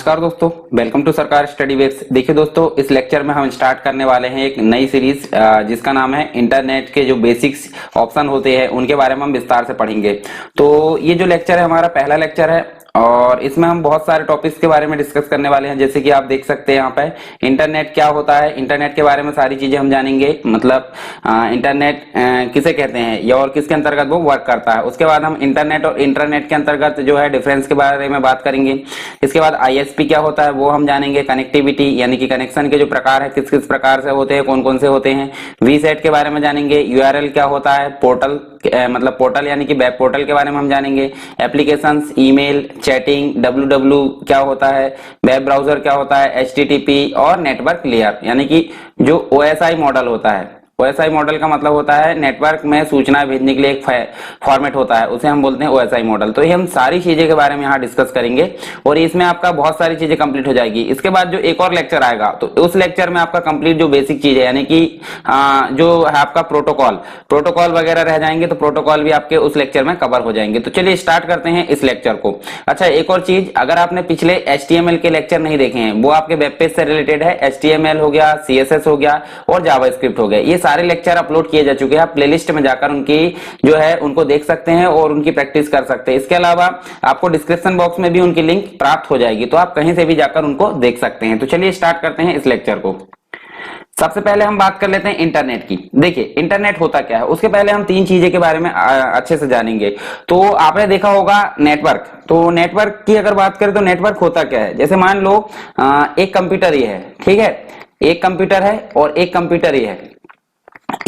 नमस्कार दोस्तों, welcome to सरकार स्टडी वेब्स। देखिए दोस्तों, इस लेक्चर में हम स्टार्ट करने वाले हैं एक नई सीरीज जिसका नाम है इंटरनेट के जो बेसिक्स ऑप्शन होते हैं उनके बारे में हम विस्तार से पढ़ेंगे। तो ये जो लेक्चर है हमारा पहला लेक्चर है और इसमें हम बहुत सारे टॉपिक्स के बारे में डिस्कस करने वाले हैं। जैसे कि आप देख सकते हैं यहाँ पे इंटरनेट क्या होता है, इंटरनेट के बारे में सारी चीजें हम जानेंगे। मतलब इंटरनेट किसे कहते हैं या और किसके अंतर्गत वो वर्क करता है। उसके बाद हम इंटरनेट और इंटरनेट के अंतर्गत जो है डिफरेंस के बारे में बात करेंगे। इसके बाद आईएसपी क्या होता है वो हम जानेंगे। कनेक्टिविटी यानी कि कनेक्शन के जो प्रकार है किस किस प्रकार से होते हैं, कौन कौन से होते हैं। वीसेट के बारे में जानेंगे। यूआरएल क्या होता है, पोर्टल मतलब पोर्टल यानी कि वेब पोर्टल के बारे में हम जानेंगे। एप्लीकेशंस, ईमेल, चैटिंग, डब्ल्यू क्या होता है, वेब ब्राउजर क्या होता है, एचटीटीपी और नेटवर्क लेयर यानी कि जो ओएसआई मॉडल होता है। ओएसआई मॉडल का मतलब होता है नेटवर्क में सूचना भेजने के लिए एक फॉर्मेट होता है, उसे हम बोलते हैं ओएसआई मॉडल। तो ये हम सारी चीजें के बारे में यहाँ डिस्कस करेंगे और इसमें आपका बहुत सारी चीजें कंप्लीट हो जाएगी। इसके बाद जो एक और लेक्चर आएगा तो उस लेक्चर में आपका कंप्लीट जो बेसिक चीज है यानी कि जो है आपका प्रोटोकॉल वगैरह रह जाएंगे, तो प्रोटोकॉल भी आपके उस लेक्चर में कवर हो जाएंगे। तो चलिए स्टार्ट करते हैं इस लेक्चर को। अच्छा, एक और चीज, अगर आपने पिछले HTML के लेक्चर नहीं देखे हैं वो आपके वेब पेज से रिलेटेड है। HTML हो गया, CSS हो गया और जावास्क्रिप्ट हो गया, ये सारे लेक्चर अपलोड किए जा चुके हैं। आप प्लेलिस्ट में जाकर उनकी जो है उनको देख सकते हैं और उनकी प्रैक्टिस कर सकते हैं। इसके अलावा आपको डिस्क्रिप्शन बॉक्स में भी उनकी लिंक प्राप्त हो जाएगी, तो आप कहीं से भी जाकर उनको देख सकते हैं। तो चलिए स्टार्ट करते हैं इस लेक्चर को। सबसे पहले हम बात कर लेते हैं इंटरनेट की। देखिए इंटरनेट होता क्या है, उसके पहले हम तीन चीजें के बारे में अच्छे से जानेंगे। तो आपने देखा होगा नेटवर्क। तो नेटवर्क की अगर बात करें तो नेटवर्क होता क्या है, जैसे मान लो एक कंप्यूटर ही है, ठीक है, एक कंप्यूटर है और एक कंप्यूटर ही है।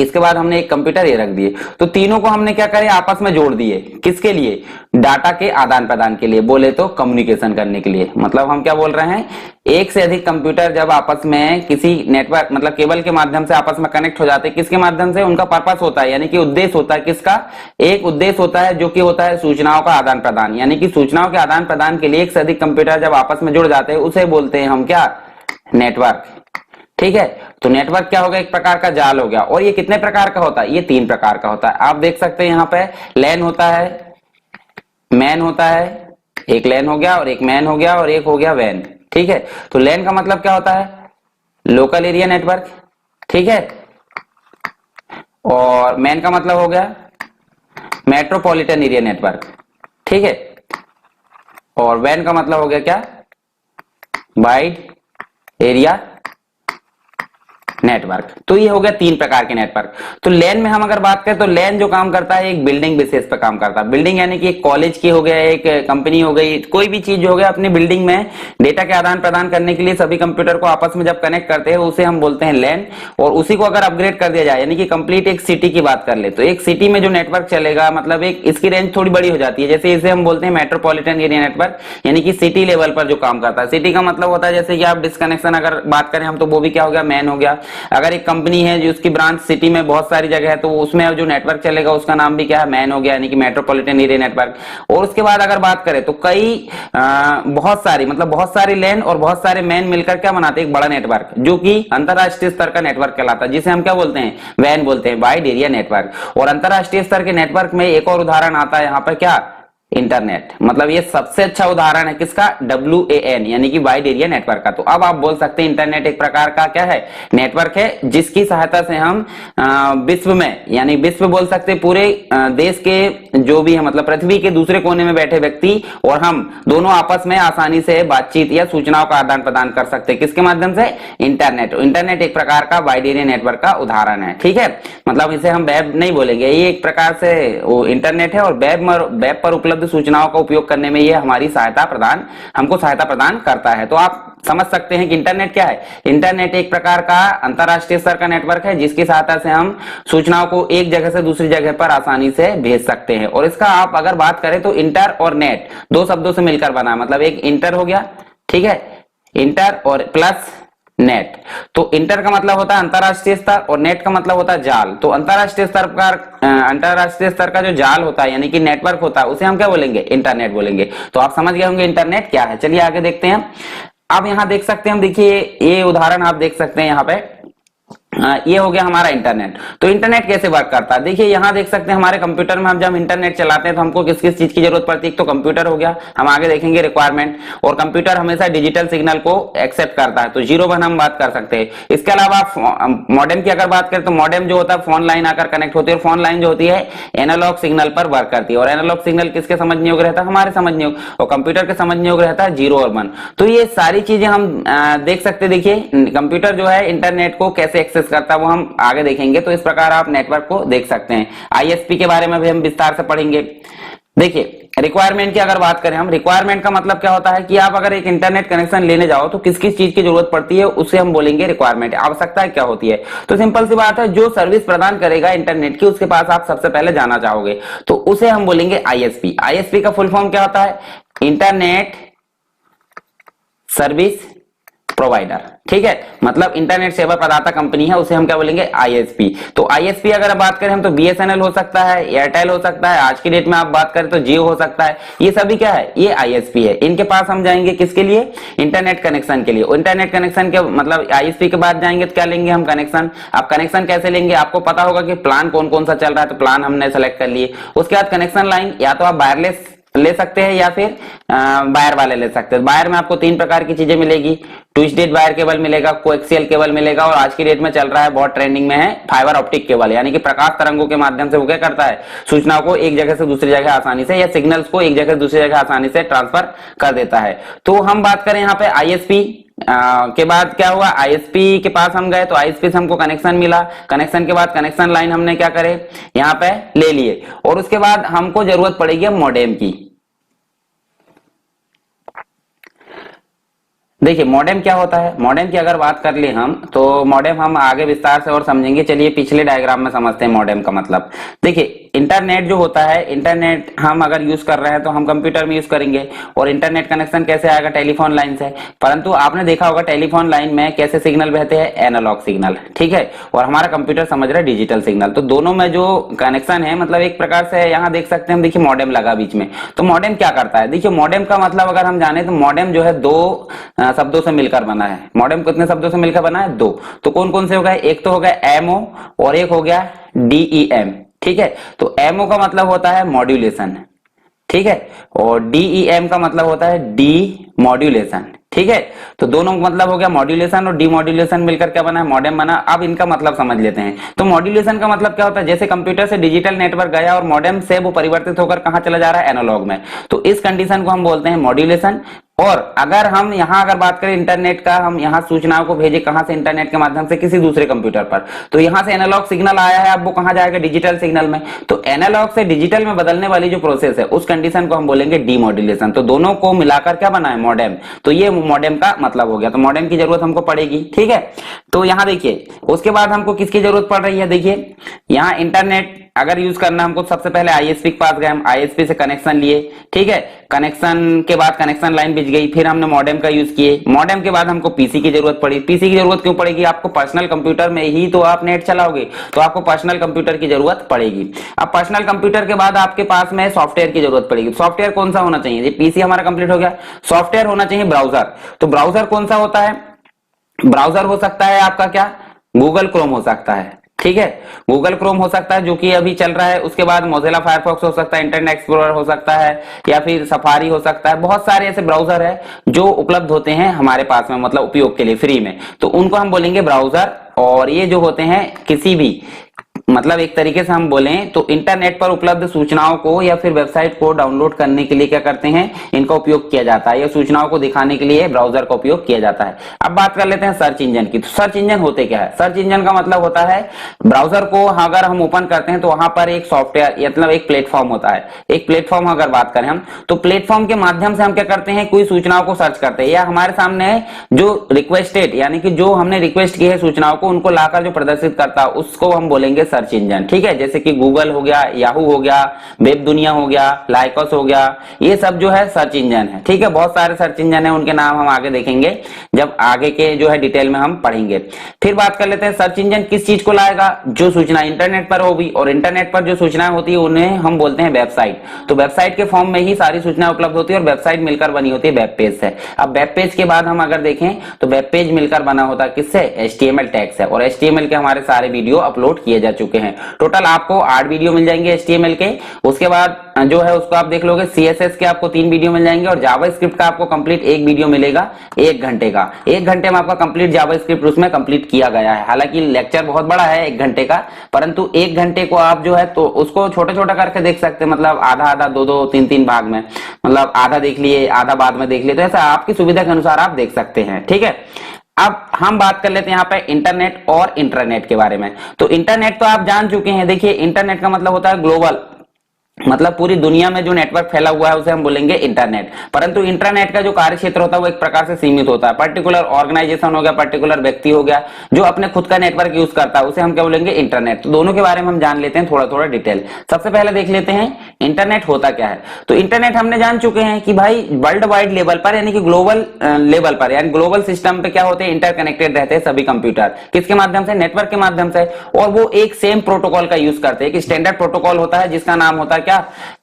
इसके बाद हमने एक कंप्यूटर ये रख दिए, तो तीनों को हमने क्या करे आपस में जोड़ दिए। किसके लिए? डाटा के आदान प्रदान के लिए, बोले तो कम्युनिकेशन करने के लिए। मतलब हम क्या बोल रहे हैं, एक से अधिक कंप्यूटर जब आपस में किसी नेटवर्क मतलब केबल के माध्यम से आपस में कनेक्ट हो जाते हैं, किसके माध्यम से? उनका पर्पस होता है यानी कि उद्देश्य होता है। किसका? एक उद्देश्य होता है जो कि होता है सूचनाओं का आदान प्रदान। यानी कि सूचनाओं के आदान प्रदान के लिए एक से अधिक कंप्यूटर जब आपस में जुड़ जाते हैं उसे बोलते हैं हम क्या? नेटवर्क। ठीक है, तो नेटवर्क क्या होगा? एक प्रकार का जाल हो गया। और ये कितने प्रकार का होता है? ये तीन प्रकार का होता है। आप देख सकते हैं यहाँ पे लैन होता है, मैन होता है, एक लैन हो गया और एक मैन हो गया और एक हो गया वैन। ठीक है, तो लैन का मतलब क्या होता है? Local area network. ठीक है, और मैन का मतलब हो गया मेट्रोपॉलिटन एरिया नेटवर्क। ठीक है, और वैन का मतलब हो गया क्या? Wide area network. तो ये हो गया तीन प्रकार के नेटवर्क। तो लैन में हम अगर बात करें तो लैन जो काम करता है एक बिल्डिंग बेसिस पे काम करता है। बिल्डिंग यानी कि एक कॉलेज की हो गया, एक कंपनी हो गई, कोई भी चीज हो गया, अपनी बिल्डिंग में डेटा के आदान प्रदान करने के लिए सभी कंप्यूटर को आपस में जब कनेक्ट करते हैं उसे हम बोलते हैं लैन। और उसी को अगर अपग्रेड कर दिया जाए यानी कि कंप्लीट एक सिटी की बात कर ले तो एक सिटी में जो नेटवर्क चलेगा मतलब एक इसकी रेंज थोड़ी बड़ी हो जाती है। जैसे इसे हम बोलते हैं मेट्रोपॉलिटन एरिया नेटवर्क यानी कि सिटी लेवल पर जो काम करता है। सिटी का मतलब होता है जैसे कि आप डिस्कनेक्शन अगर बात करें हम तो वो भी क्या हो गया? मैन हो गया। अगर एक कंपनी है जो उसकी ब्रांच सिटी में बहुत सारी जगह है तो उसमें जो नेटवर्क चलेगा उसका नाम भी क्या है? मैन हो गया यानी कि मेट्रोपॉलिटन एरिया नेटवर्क। और उसके बाद अगर बात करें तो कई बहुत सारी लैन और बहुत सारे मैन मिलकर क्या बनाते हैं? एक बड़ा नेटवर्क जो कि अंतरराष्ट्रीय स्तर का नेटवर्क कहलाता है, जिसे हम क्या बोलते हैं? वैन बोलते हैं, वाइड एरिया नेटवर्क। और अंतरराष्ट्रीय स्तर के नेटवर्क में एक और उदाहरण आता है यहाँ पर क्या? इंटरनेट। मतलब ये सबसे अच्छा उदाहरण है किसका? WAN यानी कि वाइड एरिया नेटवर्क का। तो अब आप बोल सकते हैं इंटरनेट एक प्रकार का क्या है? नेटवर्क है जिसकी सहायता से हम विश्व में यानी विश्व बोल सकते हैं पूरे देश के जो भी है मतलब पृथ्वी के दूसरे कोने में बैठे व्यक्ति और हम दोनों आपस में आसानी से बातचीत या सूचनाओं का आदान प्रदान कर सकते हैं। किसके माध्यम से? इंटरनेट। इंटरनेट एक प्रकार का वाइड एरिया नेटवर्क का उदाहरण है। ठीक है, मतलब इसे हम वेब नहीं बोलेंगे, ये एक प्रकार से वो इंटरनेट है और वेब पर उपलब्ध सूचनाओं का उपयोग करने में ये हमको सहायता प्रदान करता है। तो आप समझ सकते हैं कि इंटरनेट क्या है? इंटरनेट एक प्रकार का अंतरराष्ट्रीय स्तर का नेटवर्क है जिसकी सहायता से हम सूचनाओं को एक जगह से दूसरी जगह पर आसानी से भेज सकते हैं। और इसका आप अगर बात करें तो इंटर और नेट दो शब्दों से मिलकर बना, मतलब एक इंटर हो गया, ठीक है, इंटर और प्लस नेट। तो इंटर का मतलब होता है अंतरराष्ट्रीय स्तर और नेट का मतलब होता है जाल। तो अंतरराष्ट्रीय स्तर का जो जाल होता है यानी कि नेटवर्क होता है उसे हम क्या बोलेंगे? इंटरनेट बोलेंगे। तो आप समझ गए होंगे इंटरनेट क्या है। चलिए आगे देखते हैं। अब यहां देख सकते हैं हम, देखिए ये उदाहरण आप देख सकते हैं यहाँ पे ये हो गया हमारा इंटरनेट। तो इंटरनेट कैसे वर्क करता है, देखिए यहाँ देख सकते हैं हमारे कंप्यूटर में हम जब इंटरनेट चलाते हैं तो हमको किस किस चीज की जरूरत पड़ती है। एक तो कंप्यूटर हो गया, हम आगे देखेंगे रिक्वायरमेंट, और कंप्यूटर हमेशा डिजिटल सिग्नल को एक्सेप्ट करता है, तो 0 1 हम बात कर सकते हैं। इसके अलावा मॉडेम की अगर बात करें तो मॉडेम जो होता है फोन लाइन आकर कनेक्ट होती है, और फोन लाइन जो होती है एनालॉग सिग्नल पर वर्क करती है, और एनालॉग सिग्नल किसके समझने योग्य रहता है, हमारे समझने योग्य, और कंप्यूटर के समझने योग्य रहता है 0 और 1। तो ये सारी चीजें हम देख सकते हैं। देखिए कंप्यूटर जो है इंटरनेट को कैसे एक्सेस करता है वो हम आगे देखेंगे। तो इस प्रकार आप नेटवर्क को देख सकते हैं। आईएसपी के बारे में भी हम विस्तार से पढ़ेंगे। देखिए रिक्वायरमेंट की अगर बात करें हम, रिक्वायरमेंट का मतलब क्या होता है कि आप अगर एक इंटरनेट कनेक्शन लेने जाओ तो किस किस चीज की जरूरत पड़ती है उसे हम बोलेंगे रिक्वायरमेंट। आवश्यकता क्या होती है, तो सिंपल सी बात है, जो सर्विस प्रदान करेगा इंटरनेट की उसके पास आप सबसे पहले जाना चाहोगे, तो उसे हम बोलेंगे आईएसपी। आईएसपी का फुल फॉर्म क्या होता है, इंटरनेट सर्विस प्रोवाइडर, ठीक है, मतलब इंटरनेट सेवा प्रदाता कंपनी है, उसे हम क्या बोलेंगे आईएसपी। तो आईएसपी अगर बात करें हम तो बीएसएनएल हो सकता है, एयरटेल हो सकता है, आज की डेट में आप बात करें तो जियो हो सकता है, ये सभी क्या है, ये आईएसपी है। इनके पास हम जाएंगे किसके लिए, इंटरनेट कनेक्शन के लिए। इंटरनेट कनेक्शन के मतलब आईएसपी के बाद जाएंगे तो क्या लेंगे हम, कनेक्शन। आप कनेक्शन कैसे लेंगे, आपको पता होगा कि प्लान कौन कौन सा चल रहा है, तो प्लान हमने सेलेक्ट कर लिए। उसके बाद कनेक्शन लाइन, या तो आप वायरलेस ले सकते हैं या फिर वायर वाले ले सकते हैं। वायर में आपको 3 प्रकार की चीजें मिलेगी, ट्विस्टेड वायर केबल मिलेगा, कोएक्सियल केबल मिलेगा, और आज की डेट में चल रहा है, बहुत ट्रेंडिंग में है, फाइबर ऑप्टिक केबल, यानी कि प्रकाश तरंगों के माध्यम से वो क्या करता है, सूचनाओं को एक जगह से दूसरी जगह आसानी से, या सिग्नल्स को एक जगह से दूसरी जगह आसानी से ट्रांसफर कर देता है। तो हम बात करें यहाँ पे आईएसपी के बाद क्या हुआ, आईएसपी के पास हम गए तो आईएसपी से हमको कनेक्शन मिला, कनेक्शन के बाद कनेक्शन लाइन हमने क्या करे यहाँ पे ले लिए, और उसके बाद हमको जरूरत पड़ेगी मॉडेम की। देखिए मॉडेम क्या होता है, मॉडेम की अगर बात कर ले हम तो मॉडेम हम आगे विस्तार से और समझेंगे। चलिए पिछले डायग्राम में समझते हैं मॉडेम का मतलब। देखिए इंटरनेट जो होता है, इंटरनेट हम अगर यूज कर रहे हैं तो हम कंप्यूटर में यूज करेंगे, और इंटरनेट कनेक्शन कैसे आएगा, टेलीफोन लाइन से। परंतु आपने देखा होगा टेलीफोन लाइन में कैसे सिग्नल बहते हैं, एनालॉग सिग्नल, ठीक है, और हमारा कंप्यूटर समझ रहा है डिजिटल सिग्नल। तो दोनों में जो कनेक्शन है, मतलब एक प्रकार से यहाँ देख सकते हैं हम, देखिए मॉडेम लगा बीच में। तो मॉडेम क्या करता है, देखिए मॉडेम का मतलब अगर हम जाने तो मॉडेम जो है 2 शब्दों से मिलकर बना है। मॉडेम कितने शब्दों से मिलकर बना है, 2। तो कौन कौन से हो गए, एक तो हो गया एमओ और एक हो गया डीईएम, ठीक है। तो एमओ का मतलब होता है मॉड्यूलेशन, ठीक है, और डीईएम का मतलब होता है डी मॉड्यूलेशन, ठीक है। तो दोनों का मतलब हो गया मॉड्यूलेशन और डीमॉड्यूलेशन मिलकर क्या बना है, मॉडेम बना। अब इनका मतलब समझ लेते हैं। तो मॉड्यूलेशन का मतलब क्या होता है, जैसे कंप्यूटर से डिजिटल नेटवर्क गया और मॉडेम से वो परिवर्तित होकर कहां चला जा रहा है, एनालॉग में, तो इस कंडीशन को हम बोलते हैं मॉड्यूलेशन। और अगर हम यहां अगर बात करें इंटरनेट का, हम यहां सूचनाओं को भेजे कहां से, इंटरनेट के माध्यम से किसी दूसरे कंप्यूटर पर, तो यहां से एनालॉग सिग्नल आया है, अब वो कहां जाएगा, डिजिटल सिग्नल में। तो एनालॉग से डिजिटल में बदलने वाली जो प्रोसेस है उस कंडीशन को हम बोलेंगे डीमॉड्यूलेशन। तो दोनों को मिलाकर क्या बना है, मॉडेम। तो ये मॉडेम का मतलब हो गया। तो मॉडेम की जरूरत हमको पड़ेगी, ठीक है। तो यहां देखिए उसके बाद हमको किसकी जरूरत पड़ रही है, देखिए यहां इंटरनेट अगर यूज करना हमको, सबसे पहले आईएसपी के पास गए, हम आईएसपी से कनेक्शन लिए, ठीक है। कनेक्शन के बाद कनेक्शन लाइन बिछ गई, फिर हमने मॉडेम का यूज किए। मॉडेम के बाद हमको पीसी की जरूरत पड़ी। पीसी की जरूरत क्यों पड़ेगी, आपको पर्सनल कंप्यूटर में ही तो आप नेट चलाओगे, तो आपको पर्सनल कंप्यूटर की जरूरत पड़ेगी। अब पर्सनल कंप्यूटर के बाद आपके पास में सॉफ्टवेयर की जरूरत पड़ेगी। सॉफ्टवेयर कौन सा होना चाहिए, पीसी हमारा कंप्लीट हो गया, सॉफ्टवेयर होना चाहिए ब्राउजर। तो ब्राउजर कौन सा होता है, ब्राउजर हो सकता है आपका क्या, गूगल क्रोम हो सकता है, ठीक है, गूगल क्रोम हो सकता है जो कि अभी चल रहा है। उसके बाद मोजिला फायरफॉक्स हो सकता है, इंटरनेट एक्सप्लोरर हो सकता है, या फिर सफारी हो सकता है। बहुत सारे ऐसे ब्राउजर है जो उपलब्ध होते हैं हमारे पास में, मतलब उपयोग के लिए फ्री में, तो उनको हम बोलेंगे ब्राउजर। और ये जो होते हैं किसी भी, मतलब एक तरीके से हम बोलें तो इंटरनेट पर उपलब्ध सूचनाओं को या फिर वेबसाइट को डाउनलोड करने के लिए क्या करते हैं, इनका उपयोग किया जाता है, या सूचनाओं को दिखाने के लिए ब्राउजर का उपयोग किया जाता है। अब बात कर लेते हैं सर्च इंजन की। तो सर्च इंजन होते क्या है, सर्च इंजन का मतलब होता है ब्राउजर को अगर हम ओपन करते हैं तो वहां पर एक सॉफ्टवेयर मतलब एक प्लेटफॉर्म होता है। एक प्लेटफॉर्म अगर बात करें हम, तो प्लेटफॉर्म के माध्यम से हम क्या करते हैं, कोई सूचनाओं को सर्च करते हैं, या हमारे सामने जो रिक्वेस्टेड यानी कि जो हमने रिक्वेस्ट की है सूचनाओं को, उनको लाकर जो प्रदर्शित करता है उसको हम बोलेंगे सर्च इंजन, ठीक है। जैसे कि गूगल हो गया, याहू हो गया, वेब दुनिया हो गया, लाइकस हो गया, ये सब जो है सर्च इंजन है, ठीक है। बहुत सारे सर्च इंजन है, उनके नाम हम आगे देखेंगे। जब आगे के जो है डिटेल में हम पढ़ेंगे। फिर बात कर लेते हैं सर्च इंजन किस चीज को लाएगा, जो सूचना इंटरनेट पर होगी, और इंटरनेट पर जो सूचनाएं होती है उन्हें हम बोलते हैं वेबसाइट। तो वेबसाइट के फॉर्म में ही सारी सूचनाएं उपलब्ध होती है और वेबसाइट मिलकर बनी होती है वेब पेज से। अब वेब पेज के बाद हम अगर देखें तो वेब पेज मिलकर बना होता है किससे, HTML टैग से, और HTML के हमारे सारे वीडियो अपलोड किए जा चुके हैं। टोटल आपको 8 वीडियो मिल जाएंगे HTML के। उसके बाद जो है उसको आप देख लोगे, CSS के आपको 3 वीडियो मिल जाएंगे, और जावास्क्रिप्ट का आपको कंप्लीट 1 वीडियो मिलेगा 1 घंटे का। 1 घंटे में आपका कंप्लीट जावास्क्रिप्ट उसमें कंप्लीट किया गया है। हालांकि लेक्चर बहुत बड़ा है 1 घंटे का, परंतु 1 घंटे को आप जो है तो उसको छोटा छोटा करके देख सकते हैं, मतलब आधा आधा 2-2 3-3 भाग में, मतलब आधा देख लिए आधा बाद में देख लिए, तो ऐसा आपकी सुविधा के अनुसार आप देख सकते हैं। ठीक है, अब हम बात कर लेते हैं यहाँ पे इंटरनेट और इंटरनेट के बारे में। तो इंटरनेट तो आप जान चुके हैं। देखिए इंटरनेट का मतलब होता है ग्लोबल, मतलब पूरी दुनिया में जो नेटवर्क फैला हुआ है उसे हम बोलेंगे इंटरनेट। परंतु इंटरनेट का जो कार्य क्षेत्र होता है वो एक प्रकार से सीमित होता है। पर्टिकुलर ऑर्गेनाइजेशन हो गया, पर्टिकुलर व्यक्ति हो गया जो अपने खुद का नेटवर्क यूज करता है, उसे हम क्या बोलेंगे, इंटरनेट। तो दोनों के बारे में हम जान लेते हैं थोड़ा थोड़ा डिटेल। सबसे पहले देख लेते हैं इंटरनेट होता क्या है। तो इंटरनेट हमने जान चुके हैं कि भाई वर्ल्ड वाइड लेवल पर, यानी कि ग्लोबल लेवल पर, यानी ग्लोबल सिस्टम पे क्या होते हैं, इंटरकनेक्टेड रहते हैं सभी कंप्यूटर। किसके माध्यम से, नेटवर्क के माध्यम से, और वो एक सेम प्रोटोकॉल का यूज करते हैं। एक स्टैंडर्ड प्रोटोकॉल होता है जिसका नाम होता है क्या,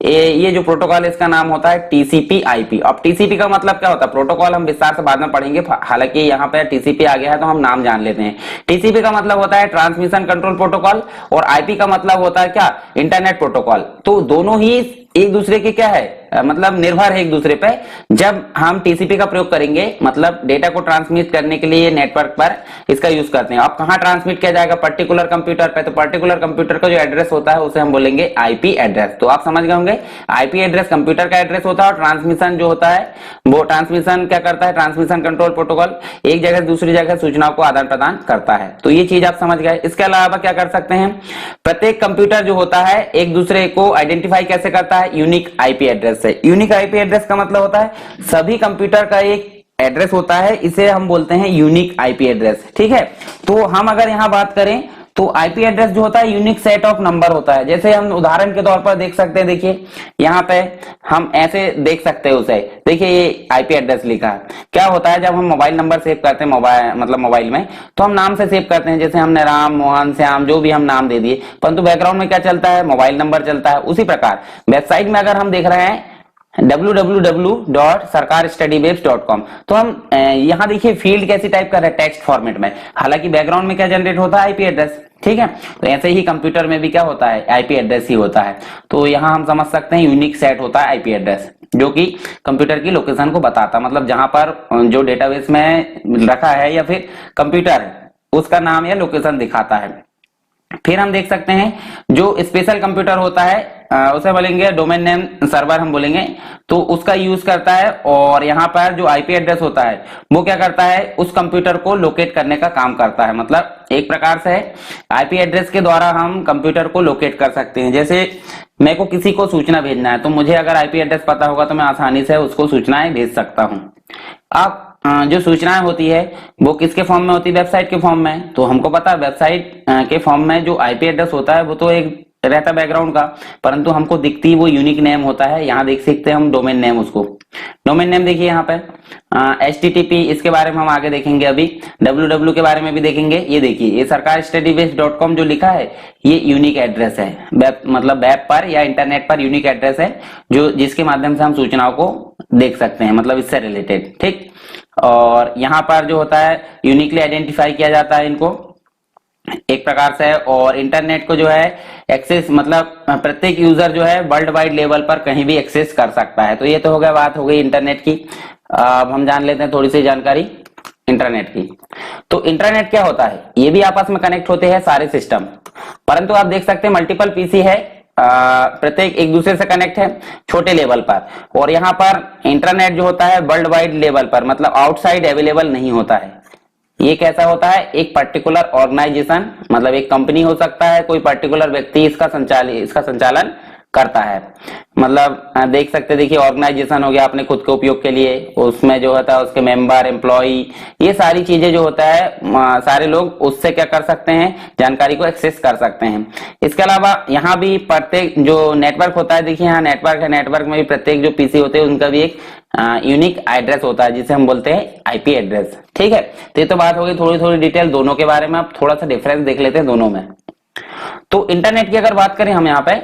ये जो प्रोटोकॉल है इसका नाम होता है TCP/IP। अब TCP का मतलब क्या होता है, प्रोटोकॉल हम विस्तार से बाद में पढ़ेंगे, हालांकि यहाँ पे TCP आ गया है तो हम नाम जान लेते हैं। TCP का मतलब होता है ट्रांसमिशन कंट्रोल प्रोटोकॉल, और IP का मतलब होता है क्या, इंटरनेट प्रोटोकॉल। तो दोनों ही एक दूसरे के क्या है, मतलब निर्भर है एक दूसरे पे। जब हम TCP का प्रयोग करेंगे, मतलब डेटा को ट्रांसमिट करने के लिए नेटवर्क पर इसका यूज करते हैं। अब कहां ट्रांसमिट किया जाएगा, पर्टिकुलर कंप्यूटर पे। तो पर्टिकुलर कंप्यूटर का जो एड्रेस होता है उसे हम बोलेंगे IP एड्रेस। तो आप समझ गए होंगे, IP एड्रेस कंप्यूटर का एड्रेस होता है, और ट्रांसमिशन जो होता है वो ट्रांसमिशन क्या करता है, ट्रांसमिशन कंट्रोल प्रोटोकॉल एक जगह से दूसरी जगह सूचनाओं को आदान प्रदान करता है। तो ये चीज आप समझ गए। इसके अलावा क्या कर सकते हैं, प्रत्येक कंप्यूटर जो होता है एक दूसरे को आइडेंटिफाई कैसे करता है, यूनिक IP एड्रेस से। यूनिक IP एड्रेस का मतलब होता है सभी कंप्यूटर का एक एड्रेस होता है, इसे हम बोलते हैं यूनिक IP एड्रेस। ठीक है, तो हम अगर यहां बात करें तो IP एड्रेस जो होता है यूनिक सेट ऑफ नंबर होता है। जैसे हम उदाहरण के तौर पर देख सकते हैं, देखिए यहाँ पे हम ऐसे देख सकते हैं उसे, देखिए ये IP एड्रेस लिखा है। क्या होता है, जब हम मोबाइल नंबर सेव करते हैं मोबाइल मतलब मोबाइल में, तो हम नाम से सेव करते हैं। जैसे हमने राम, मोहन, श्याम, जो भी हम नाम दे दिए, परंतु बैकग्राउंड में क्या चलता है, मोबाइल नंबर चलता है। उसी प्रकार वेबसाइट में अगर हम देख रहे हैं www.sarkarstudywebs.com, तो हम यहाँ देखिए फील्ड कैसी टाइप कर रहे हैं, टेक्स्ट फॉर्मेट में। हालांकि बैकग्राउंड में क्या जनरेट होता है, IP एड्रेस। ठीक है, तो ऐसे ही कंप्यूटर में भी क्या होता है, IP एड्रेस ही होता है। तो यहाँ हम समझ सकते हैं यूनिक सेट होता है IP एड्रेस, जो कि कंप्यूटर की लोकेशन को बताता, मतलब जहां पर जो डेटाबेस में रखा है या फिर कंप्यूटर है उसका नाम या लोकेशन दिखाता है। फिर हम देख सकते हैं जो स्पेशल कंप्यूटर होता है उसे बोलेंगे डोमेन नेम सर्वर हम बोलेंगे, तो उसका यूज करता है। और यहाँ पर जो IP एड्रेस होता है वो क्या करता है, उस कंप्यूटर को लोकेट करने का काम करता है। मतलब एक प्रकार से IP एड्रेस के द्वारा हम कंप्यूटर को लोकेट कर सकते हैं। जैसे मेरे को किसी को सूचना भेजना है, तो मुझे अगर IP एड्रेस पता होगा तो मैं आसानी से उसको सूचनाएं भेज सकता हूँ। अब जो सूचनाएं होती है वो किसके फॉर्म में होती है, वेबसाइट के फॉर्म में। तो हमको पता है वेबसाइट के फॉर्म में जो IP एड्रेस होता है वो तो एक रहता बैकग्राउंड का, परंतु हमको दिखती वो यूनिक नेम होता है। यहाँ देख सकते हैं हम डोमेन नेम, उसको डोमेन नेम देखिए यहाँ पे HTTP, इसके बारे में हम आगे देखेंगे। अभी www के बारे में भी देखेंगे। ये देखिए ये sarkarstudywebs.com जो लिखा है ये यूनिक एड्रेस है, मतलब वेब पर या इंटरनेट पर यूनिक एड्रेस है, जो जिसके माध्यम से हम सूचनाओं को देख सकते हैं, मतलब इससे रिलेटेड। ठीक, और यहाँ पर जो होता है यूनिकली आइडेंटिफाई किया जाता है इनको एक प्रकार से। और इंटरनेट को जो है एक्सेस, मतलब प्रत्येक यूजर जो है वर्ल्ड वाइड लेवल पर कहीं भी एक्सेस कर सकता है। तो ये तो हो गया, बात हो गई इंटरनेट की। अब हम जान लेते हैं थोड़ी सी जानकारी इंटरनेट की। तो इंटरनेट क्या होता है, ये भी आपस में कनेक्ट होते हैं सारे सिस्टम, परंतु आप देख सकते हैं मल्टीपल PC है, प्रत्येक एक दूसरे से कनेक्ट है छोटे लेवल पर। और यहाँ पर इंटरनेट जो होता है वर्ल्ड वाइड लेवल पर, मतलब आउटसाइड अवेलेबल नहीं होता है। ये कैसा होता है, एक पर्टिकुलर ऑर्गेनाइजेशन, मतलब एक कंपनी हो सकता है, कोई पर्टिकुलर व्यक्ति इसका संचालन करता है। मतलब देख सकते, देखिए ऑर्गेनाइजेशन हो गया अपने खुद के उपयोग के लिए, उसमें जो होता है उसके मेंबर, एम्प्लॉई, ये सारी चीजें जो होता है सारे लोग उससे क्या कर सकते हैं, जानकारी को एक्सेस कर सकते हैं। इसके अलावा यहाँ भी प्रत्येक जो नेटवर्क होता है, देखिए यहाँ नेटवर्क है, नेटवर्क में भी प्रत्येक जो पीसी होते हैं उनका भी एक यूनिक एड्रेस होता है जिसे हम बोलते हैं आईपी एड्रेस। ठीक है, तो ये तो बात हो गई थोड़ी थोड़ी डिटेल दोनों के बारे में। अब थोड़ा सा डिफरेंस देख लेते हैं दोनों में। तो इंटरनेट की अगर बात करें हम यहाँ पे,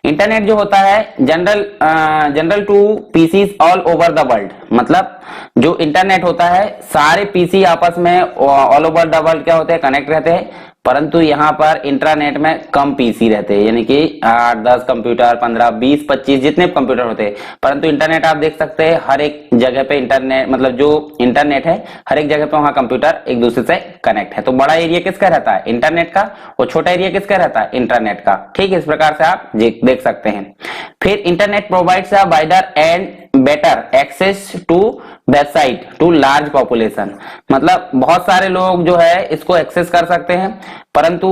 इंटरनेट जो होता है general to PCs all over the world, मतलब जो इंटरनेट होता है सारे पीसी आपस में ऑल ओवर द वर्ल्ड क्या होते हैं, कनेक्ट रहते हैं। परंतु यहाँ पर इंट्रानेट में कम पीसी रहते हैं, यानी कि 8 10 कंप्यूटर, 15 20 25 जितने कंप्यूटर होते हैं। परंतु इंटरनेट आप देख सकते हैं हर एक जगह पे इंटरनेट, मतलब जो इंटरनेट है हर एक जगह पे वहां कंप्यूटर एक दूसरे से कनेक्ट है। तो बड़ा एरिया किसका रहता है, इंटरनेट का, और छोटा एरिया किसका रहता है, इंटरनेट का। ठीक है, इस प्रकार से आप देख सकते हैं। फिर internet provides a wider and better access to website to large population, मतलब बहुत सारे लोग जो है इसको एक्सेस कर सकते हैं, परंतु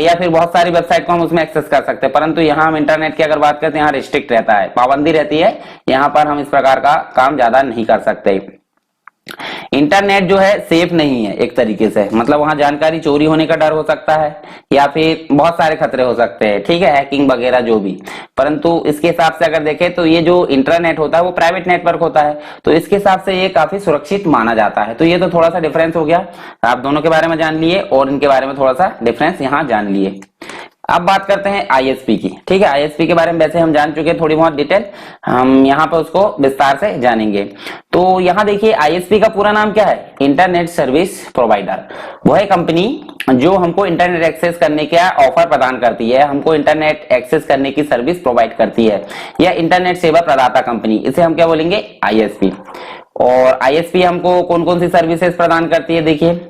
या फिर बहुत सारी वेबसाइट को हम उसमें एक्सेस कर सकते हैं। परंतु यहाँ हम इंटरनेट की अगर बात करते हैं यहाँ रिस्ट्रिक्ट रहता है, पाबंदी रहती है, यहाँ पर हम इस प्रकार का काम ज्यादा नहीं कर सकते। इंटरनेट जो है सेफ नहीं है एक तरीके से, मतलब वहां जानकारी चोरी होने का डर हो सकता है या फिर बहुत सारे खतरे हो सकते हैं। ठीक है, हैकिंग वगैरह जो भी। परंतु इसके हिसाब से अगर देखें तो ये जो इंटरनेट होता है वो प्राइवेट नेटवर्क होता है, तो इसके हिसाब से ये काफी सुरक्षित माना जाता है। तो ये तो थोड़ा सा डिफरेंस हो गया, आप दोनों के बारे में जान लिए और इनके बारे में थोड़ा सा डिफरेंस यहाँ जान लिए। अब बात करते हैं आईएसपी की। ठीक है, आईएसपी के बारे में वैसे हम जान चुके हैं थोड़ी बहुत डिटेल, हम यहाँ पे उसको विस्तार से जानेंगे। तो यहाँ देखिए आईएसपी का पूरा नाम क्या है, इंटरनेट सर्विस प्रोवाइडर। वो है कंपनी जो हमको इंटरनेट एक्सेस करने का ऑफर प्रदान करती है, हमको इंटरनेट एक्सेस करने की सर्विस प्रोवाइड करती है, या इंटरनेट सेवा प्रदाता कंपनी, इसे हम क्या बोलेंगे, आईएसपी। और आईएसपी हमको कौन कौन सी सर्विसेज प्रदान करती है, देखिए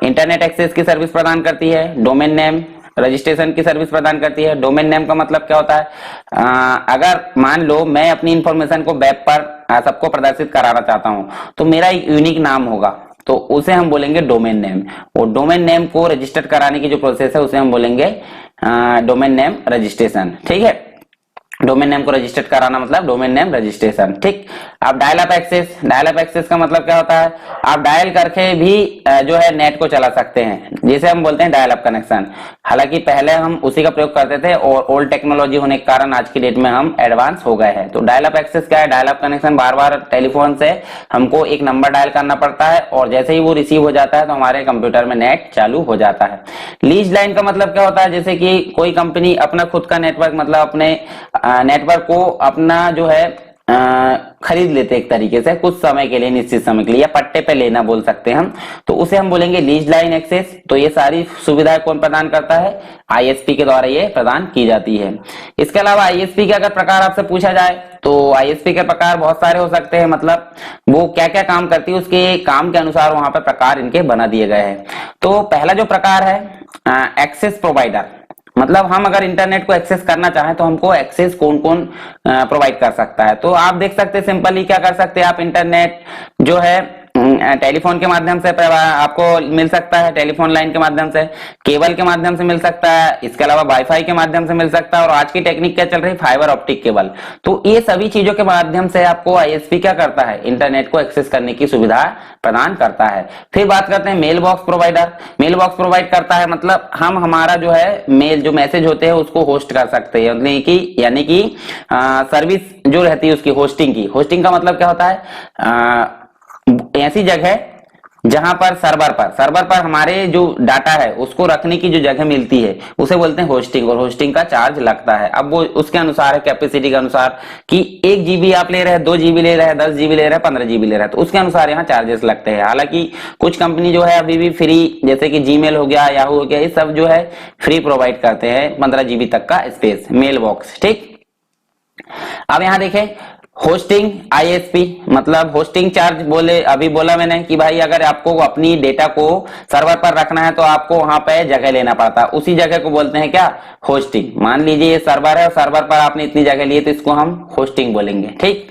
इंटरनेट एक्सेस की सर्विस प्रदान करती है, डोमेन नेम रजिस्ट्रेशन की सर्विस प्रदान करती है। डोमेन नेम का मतलब क्या होता है, अगर मान लो मैं अपनी इंफॉर्मेशन को वेब पर सबको प्रदर्शित कराना चाहता हूं तो मेरा एक यूनिक नाम होगा, तो उसे हम बोलेंगे डोमेन नेम। और डोमेन नेम को रजिस्टर कराने की जो प्रोसेस है उसे हम बोलेंगे डोमेन नेम रजिस्ट्रेशन। ठीक है, डोमेन नेम को रजिस्टर्ड कराना मतलब डोमेन नेम रजिस्ट्रेशन। ठीक, अब dial up access, dial up access का मतलब क्या होता है, आप डायल करके भी जो है नेट को चला सकते हैं, जिसे हम बोलते हैं डायल अप कनेक्शन। हालांकि पहले हम उसी का प्रयोग करते थे और ओल्ड टेक्नोलॉजी होने के कारण आज की डेट में हम एडवांस हो गए हैं। तो डायल अप एक्सेस क्या है, डायल अप कनेक्शन, बार बार टेलीफोन से हमको एक नंबर डायल करना पड़ता है और जैसे ही वो रिसीव हो जाता है तो हमारे कंप्यूटर में नेट चालू हो जाता है। लीज लाइन का मतलब क्या होता है, जैसे कि कोई कंपनी अपना खुद का नेटवर्क, मतलब अपने नेटवर्क को अपना जो है खरीद लेते एक तरीके से कुछ समय के लिए, निश्चित समय के लिए, या पट्टे पे लेना बोल सकते हैं हम, तो उसे हम बोलेंगे लीज लाइन एक्सेस। तो ये सारी सुविधाएं कौन प्रदान करता है, आईएसपी के द्वारा ये प्रदान की जाती है। इसके अलावा आईएसपी के अगर प्रकार आपसे पूछा जाए तो आईएसपी के प्रकार बहुत सारे हो सकते हैं, मतलब वो क्या क्या काम करती है उसके काम के अनुसार वहां पर प्रकार इनके बना दिए गए हैं। तो पहला जो प्रकार है एक्सेस प्रोवाइडर, मतलब हम अगर इंटरनेट को एक्सेस करना चाहें तो हमको एक्सेस कौन कौन प्रोवाइड कर सकता है। तो आप देख सकते हैं सिंपली क्या कर सकते हैं, आप इंटरनेट जो है टेलीफोन के माध्यम से आपको मिल सकता है, टेलीफोन लाइन के माध्यम से, केबल के माध्यम से मिल सकता है, इसके अलावा वाईफाई के माध्यम से मिल सकता है, और आज की टेक्निक क्या चल रही है, फाइबर ऑप्टिक केबल। तो ये सभी चीजों के माध्यम से आपको आईएसपी क्या करता है, इंटरनेट को एक्सेस करने की सुविधा प्रदान करता है। फिर बात करते हैं mail box provider. Mail box provide करता है मतलब हम हमारा जो है मेल जो मैसेज होते हैं उसको होस्ट कर सकते हैं, यानी कि सर्विस जो रहती है उसकी होस्टिंग की। होस्टिंग का मतलब क्या होता है, ऐसी जगह जहां पर सर्वर पर हमारे जो डाटा है उसको रखने की जो जगह मिलती है उसे बोलते हैं होस्टिंग, और होस्टिंग का चार्ज लगता है। अब वो उसके अनुसार है, कैपेसिटी के अनुसार, कि 1 GB आप ले रहे हैं, 2 GB ले रहे हैं, 10 GB ले रहे हैं, 15 GB ले रहे हैं, तो उसके अनुसार यहाँ चार्जेस लगते हैं। हालांकि कुछ कंपनी जो है अभी भी फ्री, जैसे कि जीमेल हो गया, याहू हो गया, ये सब जो है फ्री प्रोवाइड करते हैं 15 GB तक का स्पेस मेल बॉक्स। ठीक, अब यहाँ देखें होस्टिंग आईएसपी, मतलब होस्टिंग चार्ज अभी बोला मैंने कि भाई अगर आपको अपनी डेटा को सर्वर पर रखना है तो आपको वहां पे जगह लेना पड़ता है, उसी जगह को बोलते हैं क्या, होस्टिंग। मान लीजिए ये सर्वर है और सर्वर पर आपने इतनी जगह ली है तो इसको हम होस्टिंग बोलेंगे। ठीक,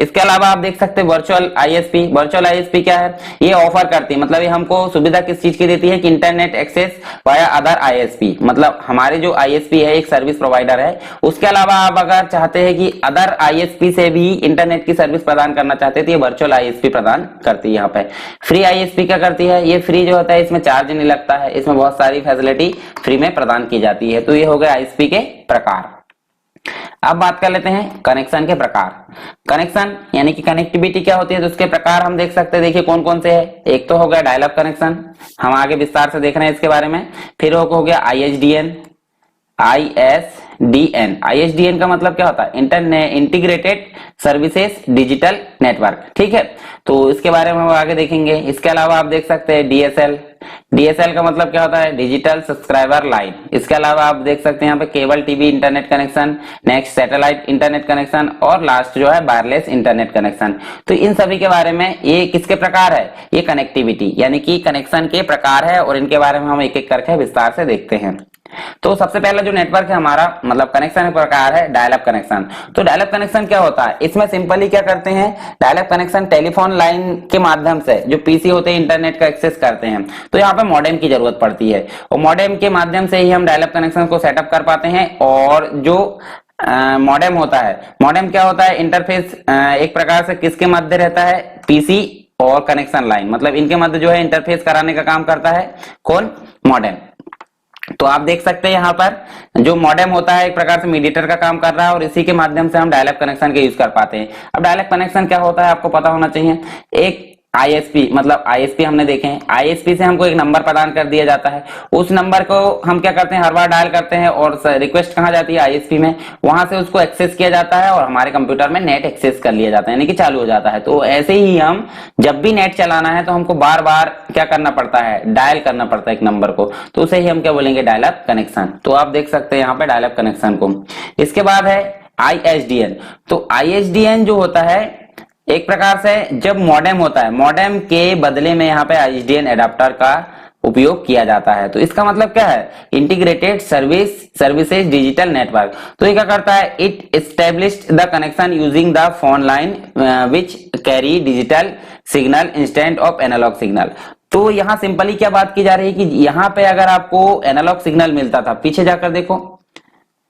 इसके अलावा आप देख सकते हैं वर्चुअल आईएसपी। वर्चुअल आईएसपी क्या है, ये ऑफर करती है, मतलब ये हमको सुविधा किस चीज की देती है कि internet access via other ISP, मतलब हमारे जो आईएसपी है एक सर्विस प्रोवाइडर है, उसके अलावा आप अगर चाहते हैं कि अदर आईएसपी से भी इंटरनेट की सर्विस प्रदान करना चाहते हैं तो ये वर्चुअल आईएसपी प्रदान करती है। यहाँ पे फ्री आईएसपी क्या करती है, ये फ्री जो होता है इसमें चार्ज नहीं लगता है, इसमें बहुत सारी फैसिलिटी फ्री में प्रदान की जाती है। तो ये हो गए आईएसपी के प्रकार। अब बात कर लेते हैं कनेक्शन के प्रकार। कनेक्शन यानी कि कनेक्टिविटी क्या होती है, तो उसके प्रकार हम देख सकते हैं, देखिए कौन कौन से है। एक तो हो गया डायल अप कनेक्शन, हम आगे विस्तार से देख रहे हैं इसके बारे में। फिर हो गया आईएसडीएन। आईएसडीएन का मतलब क्या होता है, internet integrated services digital network, ठीक है, तो इसके बारे में हम आगे देखेंगे। इसके अलावा आप देख सकते हैं डीएसएल। डीएसएल का मतलब क्या होता है, डिजिटल सब्सक्राइबर लाइन। इसके अलावा आप देख सकते हैं यहाँ पे cable TV internet connection, next satellite internet connection और लास्ट जो है वायरलेस इंटरनेट कनेक्शन। तो इन सभी के बारे में, ये किसके प्रकार है, ये कनेक्टिविटी यानी कि कनेक्शन के प्रकार है, और इनके बारे में हम एक एक करके विस्तार से देखते हैं। तो सबसे पहला जो नेटवर्क है हमारा, मतलब कनेक्शन का प्रकार है डायल अप कनेक्शन। तो डायल अप कनेक्शन क्या होता है, इसमें सिंपली क्या करते हैं, dial up connection telephone line के माध्यम से जो पीसी होते हैं इंटरनेट का एक्सेस करते हैं, तो यहाँ पे मॉडेम की जरूरत पड़ती है, और मॉडेम के माध्यम से ही हम डायल अप कनेक्शन को सेटअप कर पाते हैं। और जो मॉडेम होता है, मॉडेम क्या होता है, इंटरफेस एक प्रकार से किसके मध्य रहता है, पीसी और कनेक्शन लाइन, मतलब इनके मध्य जो है इंटरफेस कराने का काम करता है कौन, मॉडेम। तो आप देख सकते हैं यहाँ पर जो मॉडेम होता है एक प्रकार से मीडिएटर का काम कर रहा है, और इसी के माध्यम से हम डायल अप कनेक्शन के यूज कर पाते हैं। अब डायल अप कनेक्शन क्या होता है आपको पता होना चाहिए। एक आईएसपी, मतलब आईएसपी हमने देखे हैं, आईएसपी से हमको एक नंबर प्रदान कर दिया जाता है, उस नंबर को हम क्या करते हैं, हर बार डायल करते हैं, और रिक्वेस्ट कहाँ जाती है, आईएसपी में, वहां से उसको एक्सेस किया जाता है और हमारे कंप्यूटर में नेट एक्सेस कर लिया जाता है, यानी कि चालू हो जाता है। तो ऐसे ही हम जब भी नेट चलाना है तो हमको बार बार क्या करना पड़ता है, डायल करना पड़ता है एक नंबर को, तो उसे ही हम क्या बोलेंगे, डायल अप कनेक्शन। तो आप देख सकते हैं यहाँ पे डायल अप कनेक्शन को। इसके बाद है आईएसडीएन। तो आईएसडीएन जो होता है एक प्रकार से जब मॉडेम होता है, मॉडेम के बदले में यहाँ पे आईएसडीएन एडाप्टर का उपयोग किया जाता है। तो इसका मतलब क्या है, इंटीग्रेटेड सर्विसेज डिजिटल नेटवर्क। तो ये क्या करता है, it established the connection using the phone line which carry digital signal instant of analogue signal. तो यहाँ सिंपली क्या बात की जा रही है कि यहाँ पे अगर आपको एनालॉग सिग्नल मिलता था, पीछे जाकर देखो,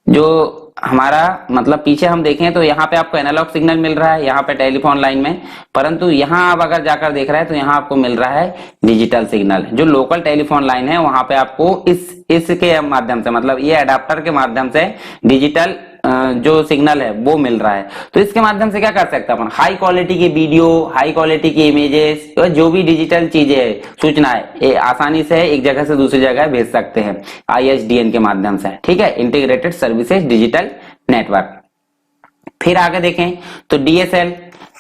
जो हमारा मतलब पीछे हम देखें तो यहाँ पे आपको एनालॉग सिग्नल मिल रहा है यहाँ पे टेलीफोन लाइन में, परंतु यहाँ आप अगर जाकर देख रहे हैं तो यहाँ आपको मिल रहा है डिजिटल सिग्नल। जो लोकल टेलीफोन लाइन है वहां पे आपको इसके माध्यम से, मतलब ये एडाप्टर के माध्यम से डिजिटल जो सिग्नल है वो मिल रहा है। तो इसके माध्यम से क्या कर सकते हैं अपन, हाई क्वालिटी की वीडियो, हाई क्वालिटी की इमेजेस, जो भी डिजिटल चीजें है, सूचनाएं, ये आसानी से एक जगह से दूसरी जगह भेज सकते हैं आईएसडीएन के माध्यम से, ठीक है, इंटीग्रेटेड सर्विसेज डिजिटल नेटवर्क। फिर आगे देखें तो डीएसएल,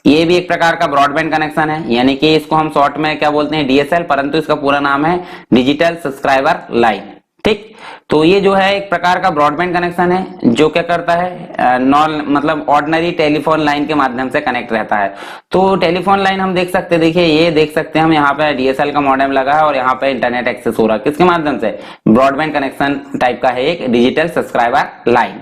ये भी एक प्रकार का ब्रॉडबैंड कनेक्शन है, यानी कि इसको हम शॉर्ट में क्या बोलते हैं, डीएसएल, परंतु इसका पूरा नाम है डिजिटल सब्सक्राइबर लाइन, ठीक। तो ये जो है एक प्रकार का ब्रॉडबैंड कनेक्शन है जो क्या करता है, नॉन मतलब ऑर्डिनरी टेलीफोन लाइन के माध्यम से कनेक्ट रहता है। तो टेलीफोन लाइन हम देख सकते हैं, देखिए ये देख सकते हैं हम, यहाँ पे डीएसएल का मॉडेम लगा है और यहाँ पे इंटरनेट एक्सेस हो रहा है, किसके माध्यम से, ब्रॉडबैंड कनेक्शन टाइप का है एक डिजिटल सब्सक्राइबर लाइन।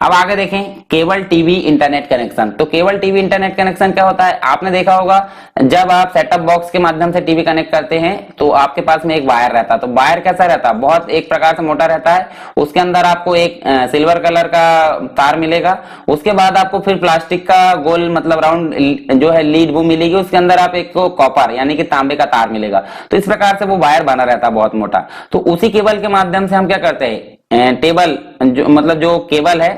अब आगे देखें केबल टीवी इंटरनेट कनेक्शन। तो केबल टीवी इंटरनेट कनेक्शन क्या होता है, आपने देखा होगा जब आप सेटअप बॉक्स के माध्यम से टीवी कनेक्ट करते हैं तो आपके पास में एक वायर रहता है। तो वायर कैसा रहता है, बहुत एक प्रकार से मोटा रहता है, उसके अंदर आपको एक सिल्वर कलर का तार मिलेगा, उसके बाद आपको फिर प्लास्टिक का गोल मतलब राउंड जो है लीड वो मिलेगी, उसके अंदर आप एक कॉपर यानी कि तांबे का तार मिलेगा। तो इस प्रकार से वो वायर बना रहता है बहुत मोटा। तो उसी केबल के माध्यम से हम क्या करते हैं, टेबल जो मतलब जो केबल है,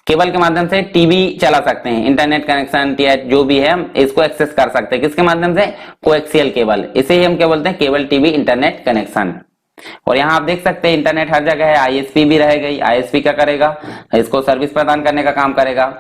केबल के माध्यम से टीवी चला सकते हैं, इंटरनेट कनेक्शन या जो भी है हम इसको एक्सेस कर सकते हैं, किसके माध्यम से, कोएक्सियल केबल, इसे ही हम क्या बोलते हैं, केबल टीवी इंटरनेट कनेक्शन। और यहाँ आप देख सकते हैं इंटरनेट हर जगह है, आईएसपी भी रह गई, आईएसपी क्या करेगा, इसको सर्विस प्रदान करने का काम करेगा।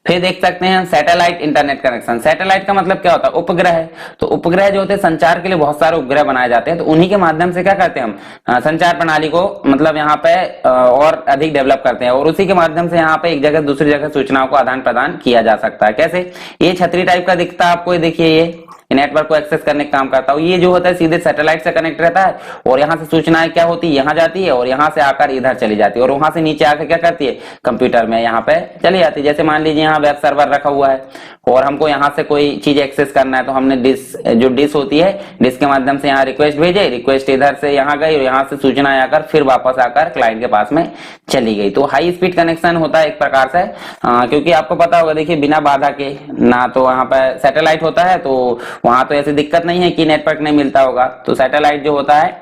फिर देख सकते हैं सैटेलाइट इंटरनेट कनेक्शन। सैटेलाइट का मतलब क्या होता है, उपग्रह है। तो उपग्रह जो होते हैं संचार के लिए बहुत सारे उपग्रह बनाए जाते हैं, तो उन्हीं के माध्यम से क्या करते हैं हम, संचार प्रणाली को मतलब यहाँ पे और अधिक डेवलप करते हैं, और उसी के माध्यम से यहाँ पे एक जगह दूसरी जगह सूचनाओं को आदान प्रदान किया जा सकता है। कैसे, ये छतरी टाइप का दिखता है आपको, ये देखिए, ये नेटवर्क को एक्सेस करने का काम करता है। ये जो होता है सीधे सैटेलाइट से कनेक्ट रहता है और यहाँ से सूचनाएं क्या होती है, यहाँ जाती है और यहाँ से आकर इधर चली जाती है और वहां से नीचे आकर क्या करती है, कंप्यूटर में यहाँ पे चली जाती है। जैसे मान लीजिए यहाँ वेब सर्वर रखा हुआ है और हमको यहाँ से कोई चीज एक्सेस करना है, तो हमने डिश होती है, डिश के माध्यम से यहाँ रिक्वेस्ट भेजे, रिक्वेस्ट इधर से यहाँ गई और यहाँ से सूचना आकर फिर वापस आकर क्लाइंट के पास में चली गई। तो हाई स्पीड कनेक्शन होता है एक प्रकार से, क्योंकि आपको पता होगा देखिए बिना बाधा के, ना तो वहां पर सैटेलाइट होता है तो वहां तो ऐसी दिक्कत नहीं है कि नेटवर्क नहीं मिलता होगा। तो सैटेलाइट जो होता है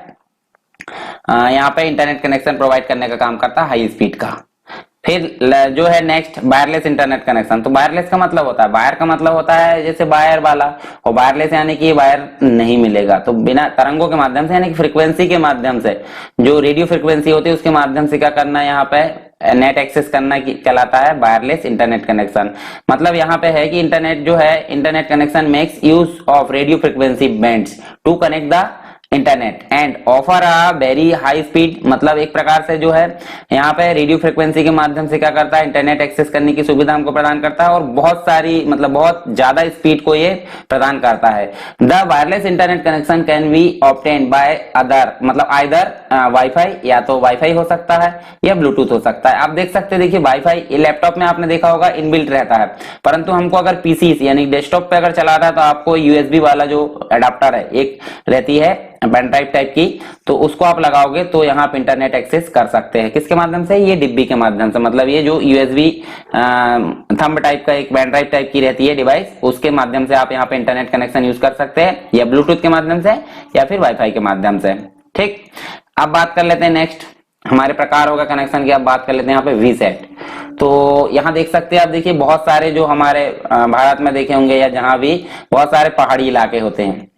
यहाँ पे इंटरनेट कनेक्शन प्रोवाइड करने का काम करता है हाई स्पीड का। फिर जो है नेक्स्ट वायरलेस इंटरनेट कनेक्शन। तो वायरलेस का मतलब होता है, वायर का मतलब होता है जैसे वायर वाला, और वायरलेस यानी कि वायर नहीं मिलेगा, तो बिना तरंगों के माध्यम से यानी कि फ्रीक्वेंसी के माध्यम से, जो रेडियो फ्रीक्वेंसी होती है उसके माध्यम से क्या करना है, यहाँ पे नेट एक्सेस करना कहलाता है वायरलेस इंटरनेट कनेक्शन। मतलब यहाँ पे है कि इंटरनेट जो है, internet connection makes use of radio frequency bands to connect the internet and offer a very high speed. मतलब एक प्रकार से जो है यहाँ पे रेडियो फ्रीक्वेंसी के माध्यम से क्या करता है, इंटरनेट एक्सेस करने की सुविधा हमको प्रदान करता है और बहुत सारी मतलब बहुत ज्यादा स्पीड को ये प्रदान करता है। The wireless internet connection can be obtained by other, मतलब आइदर वाईफाई, या तो वाईफाई हो सकता है या ब्लूटूथ हो सकता है। आप देख सकते हैं, देखिए वाईफाई लैपटॉप में आपने देखा होगा इनबिल्ट रहता है, परंतु हमको अगर पीसी यानी डेस्कटॉप पे अगर चला रहा है तो आपको यूएसबी वाला जो अडाप्टर है एक रहती है पेन ड्राइव टाइप की, तो उसको आप लगाओगे तो यहाँ आप इंटरनेट एक्सेस कर सकते हैं। किसके माध्यम से, ये डिब्बी के माध्यम से, मतलब ये जो यूएसबी थंब टाइप का एक पेन ड्राइव टाइप की रहती है डिवाइस, उसके माध्यम से आप यहाँ पे इंटरनेट कनेक्शन यूज कर सकते हैं, या ब्लूटूथ के माध्यम से या फिर वाईफाई के माध्यम से। ठीक, अब बात कर लेते हैं नेक्स्ट हमारे प्रकार होगा कनेक्शन की। अब बात कर लेते हैं यहाँ पे वीसेट। तो यहाँ देख सकते हैं आप, देखिए बहुत सारे जो हमारे भारत में देखे होंगे या जहां भी बहुत सारे पहाड़ी इलाके होते हैं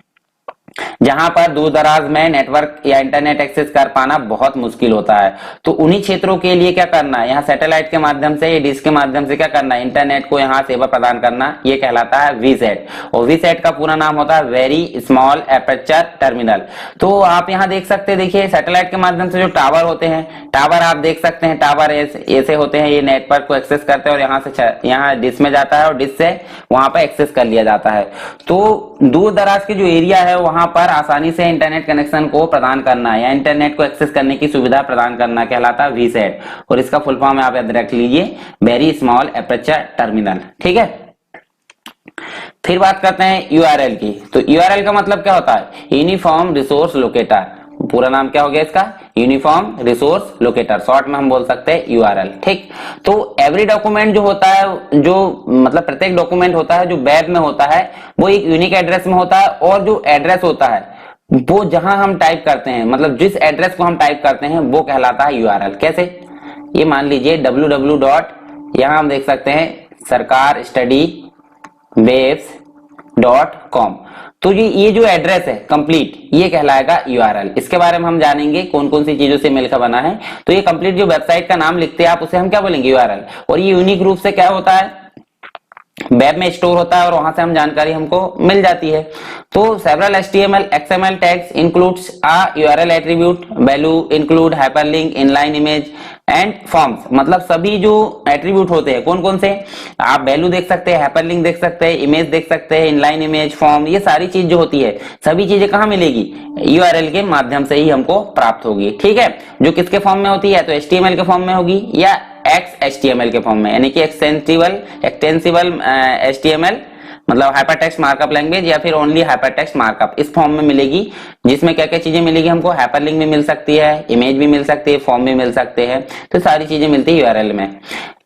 जहां पर दूर दराज में नेटवर्क या इंटरनेट एक्सेस कर पाना बहुत मुश्किल होता है। तो उन्हीं क्षेत्रों के लिए क्या करना है, यहाँ सैटेलाइट के माध्यम से, डिश के माध्यम से क्या करना है, इंटरनेट को यहाँ सेवा प्रदान करना, ये कहलाता है वीसेट। और वीसेट का पूरा नाम होता है वेरी स्मॉल एपर्चर टर्मिनल। तो आप यहाँ देख सकते हैं, देखिए सैटेलाइट के माध्यम से जो टावर होते हैं, टावर आप देख सकते हैं, टावर ऐसे होते हैं, ये नेटवर्क को एक्सेस करते हैं और यहाँ से यहाँ डिश में जाता है और डिश से वहां पर एक्सेस कर लिया जाता है। तो दूर दराज के जो एरिया है वहां पर आसानी से इंटरनेट कनेक्शन को प्रदान करना या इंटरनेट को एक्सेस करने की सुविधा प्रदान करना कहलाता है वीसेट, और इसका फुल फॉर्म आप याद रख लीजिए, वेरी स्मॉल एपर्चर टर्मिनल। ठीक है, फिर बात करते हैं यूआरएल की। तो यूआरएल का मतलब क्या होता है, यूनिफॉर्म रिसोर्स लोकेटर। पूरा नाम क्या हो गया इसका, यूनिफॉर्म रिसोर्स लोकेटर, शॉर्ट में हम बोल सकते हैं यूआरएल। ठीक, तो एवरी डॉक्यूमेंट जो होता है, जो मतलब प्रत्येक डॉक्यूमेंट होता है जो वेब में होता है, वो एक यूनिक एड्रेस में होता है, और जो एड्रेस होता है वो जहां हम टाइप करते हैं, मतलब जिस एड्रेस को हम टाइप करते हैं वो कहलाता है यूआरएल। कैसे, ये मान लीजिए www. यहां हम देख सकते हैं सरकार स्टडी वेब्स.com। तो ये जो एड्रेस है कंप्लीट, ये कहलाएगा यूआरएल। इसके बारे में हम जानेंगे कौन कौन सी चीजों से मिलकर बना है। तो ये कंप्लीट जो वेबसाइट का नाम लिखते हैं आप, उसे हम क्या बोलेंगे, यूआरएल। और ये यूनिक रूप से क्या होता है, वेब में स्टोर होता है और वहां से हम जानकारी हमको मिल जाती है। तो several HTML XML tags includes a URL attribute, value include hyperlink, inline image and forms. मतलब सभी जो एट्रीब्यूट होते हैं, कौन कौन से, आप वैल्यू देख सकते हैं, हाइपरलिंक देख सकते हैं, इमेज देख सकते हैं, इनलाइन इमेज, फॉर्म, ये सारी चीज जो होती है, सभी चीजें कहाँ मिलेगी, यूआरएल के माध्यम से ही हमको प्राप्त होगी। ठीक है, जो किसके फॉर्म में होती है, तो HTML के फॉर्म में होगी या XHTML के फॉर्म में, यानी कि एक्सटेंसिबल HTML मतलब हाइपरटेक्स्ट मार्कअप लैंग्वेज, या फिर ओनली हाइपरटेक्स्ट मार्कअप, इस फॉर्म में मिलेगी। जिसमें क्या क्या चीजें मिलेगी हमको, हाइपरलिंक भी मिल सकती है, इमेज भी मिल सकती है, फॉर्म भी मिल सकते हैं, तो सारी चीजें मिलती है यूआरएल में।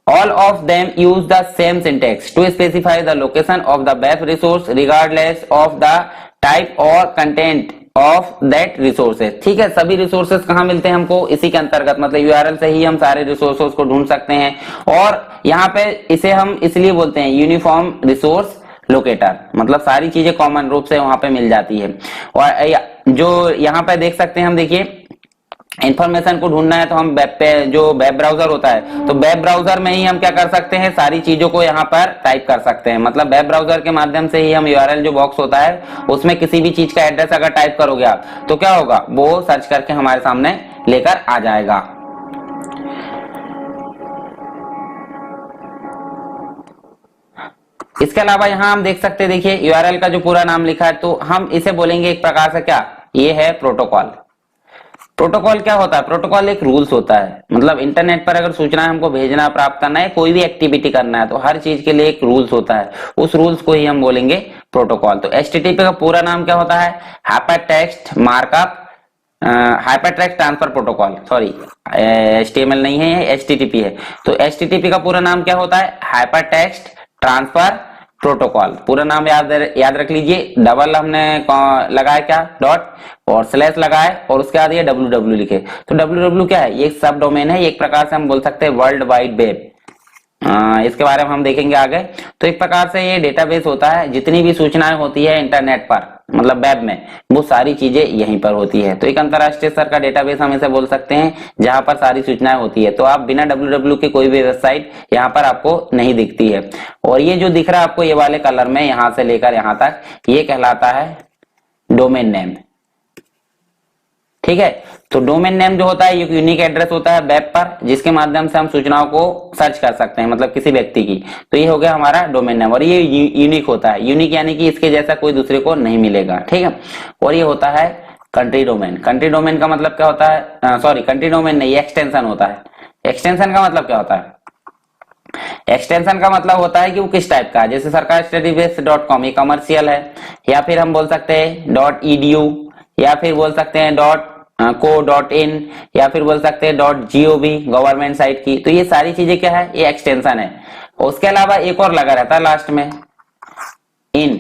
All of them use the same syntax to specify the location of the web resource regardless of the type or content of that resources। ठीक है, सभी रिसोर्सेज कहाँ मिलते हैं हमको, इसी के अंतर्गत, मतलब यूआरएल से ही हम सारे रिसोर्सेज को ढूंढ सकते हैं। और यहाँ पे इसे हम इसलिए बोलते हैं यूनिफॉर्म रिसोर्स लोकेटर, मतलब सारी चीजें कॉमन रूप से वहां पे मिल जाती है। और जो यहाँ पे देख सकते हैं हम, देखिए इंफॉर्मेशन को ढूंढना है तो हम वेब पे, जो वेब ब्राउजर होता है, तो वेब ब्राउजर में ही हम क्या कर सकते हैं, सारी चीजों को यहाँ पर टाइप कर सकते हैं। मतलब वेब ब्राउजर के माध्यम से ही हम यूआरएल जो बॉक्स होता है उसमें किसी भी चीज का एड्रेस अगर टाइप करोगे आप, तो क्या होगा, वो सर्च करके हमारे सामने लेकर आ जाएगा। इसके अलावा यहाँ हम देख सकते हैं, देखिए यूआरएल का जो पूरा नाम लिखा है, तो हम इसे बोलेंगे एक प्रकार से क्या, ये है प्रोटोकॉल। प्रोटोकॉल क्या होता है? प्रोटोकॉल एक रूल्स होता है, मतलब इंटरनेट पर अगर सूचना हमको भेजना, प्राप्त करना है, कोई भी एक्टिविटी करना है, तो हर चीज के लिए एक रूल्स होता है, उस रूल्स को ही हम बोलेंगे प्रोटोकॉल। तो एचटीटीपी का पूरा नाम क्या होता है? Hyper text markup hyper text transfer protocol, sorry HTML नहीं है, ये एचटीटीपी है। तो एचटीटीपी का पूरा नाम क्या होता है? Hyper text transfer protocol. पूरा नाम याद रख लीजिए। डबल हमने लगाया क्या, डॉट, और स्लैश लगाए, और उसके बाद ये www लिखे। तो www क्या है? ये एक सब डोमेन है, एक प्रकार से हम बोल सकते हैं वर्ल्ड वाइड वेब। इसके बारे में हम देखेंगे आगे। तो एक प्रकार से ये डेटाबेस होता है, जितनी भी सूचनाएं होती है इंटरनेट पर, मतलब वेब में, वो सारी चीजें यहीं पर होती है। तो एक अंतरराष्ट्रीय स्तर का डेटाबेस हम इसे बोल सकते हैं, जहां पर सारी सूचनाएं होती है। तो आप बिना www के कोई भी वेबसाइट यहाँ पर आपको नहीं दिखती है। और ये जो दिख रहा है आपको ये वाले कलर में, यहां से लेकर यहां तक, ये कहलाता है डोमेन नेम। ठीक है। तो डोमेन नेम जो होता है, ये यूनिक एड्रेस होता है वेब पर, जिसके माध्यम से हम सूचनाओं को सर्च कर सकते हैं, मतलब किसी व्यक्ति की। तो ये हो गया हमारा डोमेन नेम, और ये यूनिक होता है। यूनिक यानी कि इसके जैसा कोई दूसरे को नहीं मिलेगा। ठीक है। और ये होता है कंट्री डोमेन। कंट्री डोमेन का मतलब क्या होता है? सॉरी, कंट्री डोमेन नहीं, एक्सटेंशन होता है। एक्सटेंशन का मतलब क्या होता है? एक्सटेंशन का मतलब होता है कि वो किस टाइप का है। जैसे सरकार studybex.com ये कमर्शियल है, या फिर हम बोल सकते हैं .edu, या फिर बोल सकते हैं .co.in, या फिर बोल सकते हैं .gov गवर्नमेंट साइट की। तो ये सारी चीजें क्या है? ये एक्सटेंशन है। उसके अलावा एक और लगा रहता है लास्ट में, इन,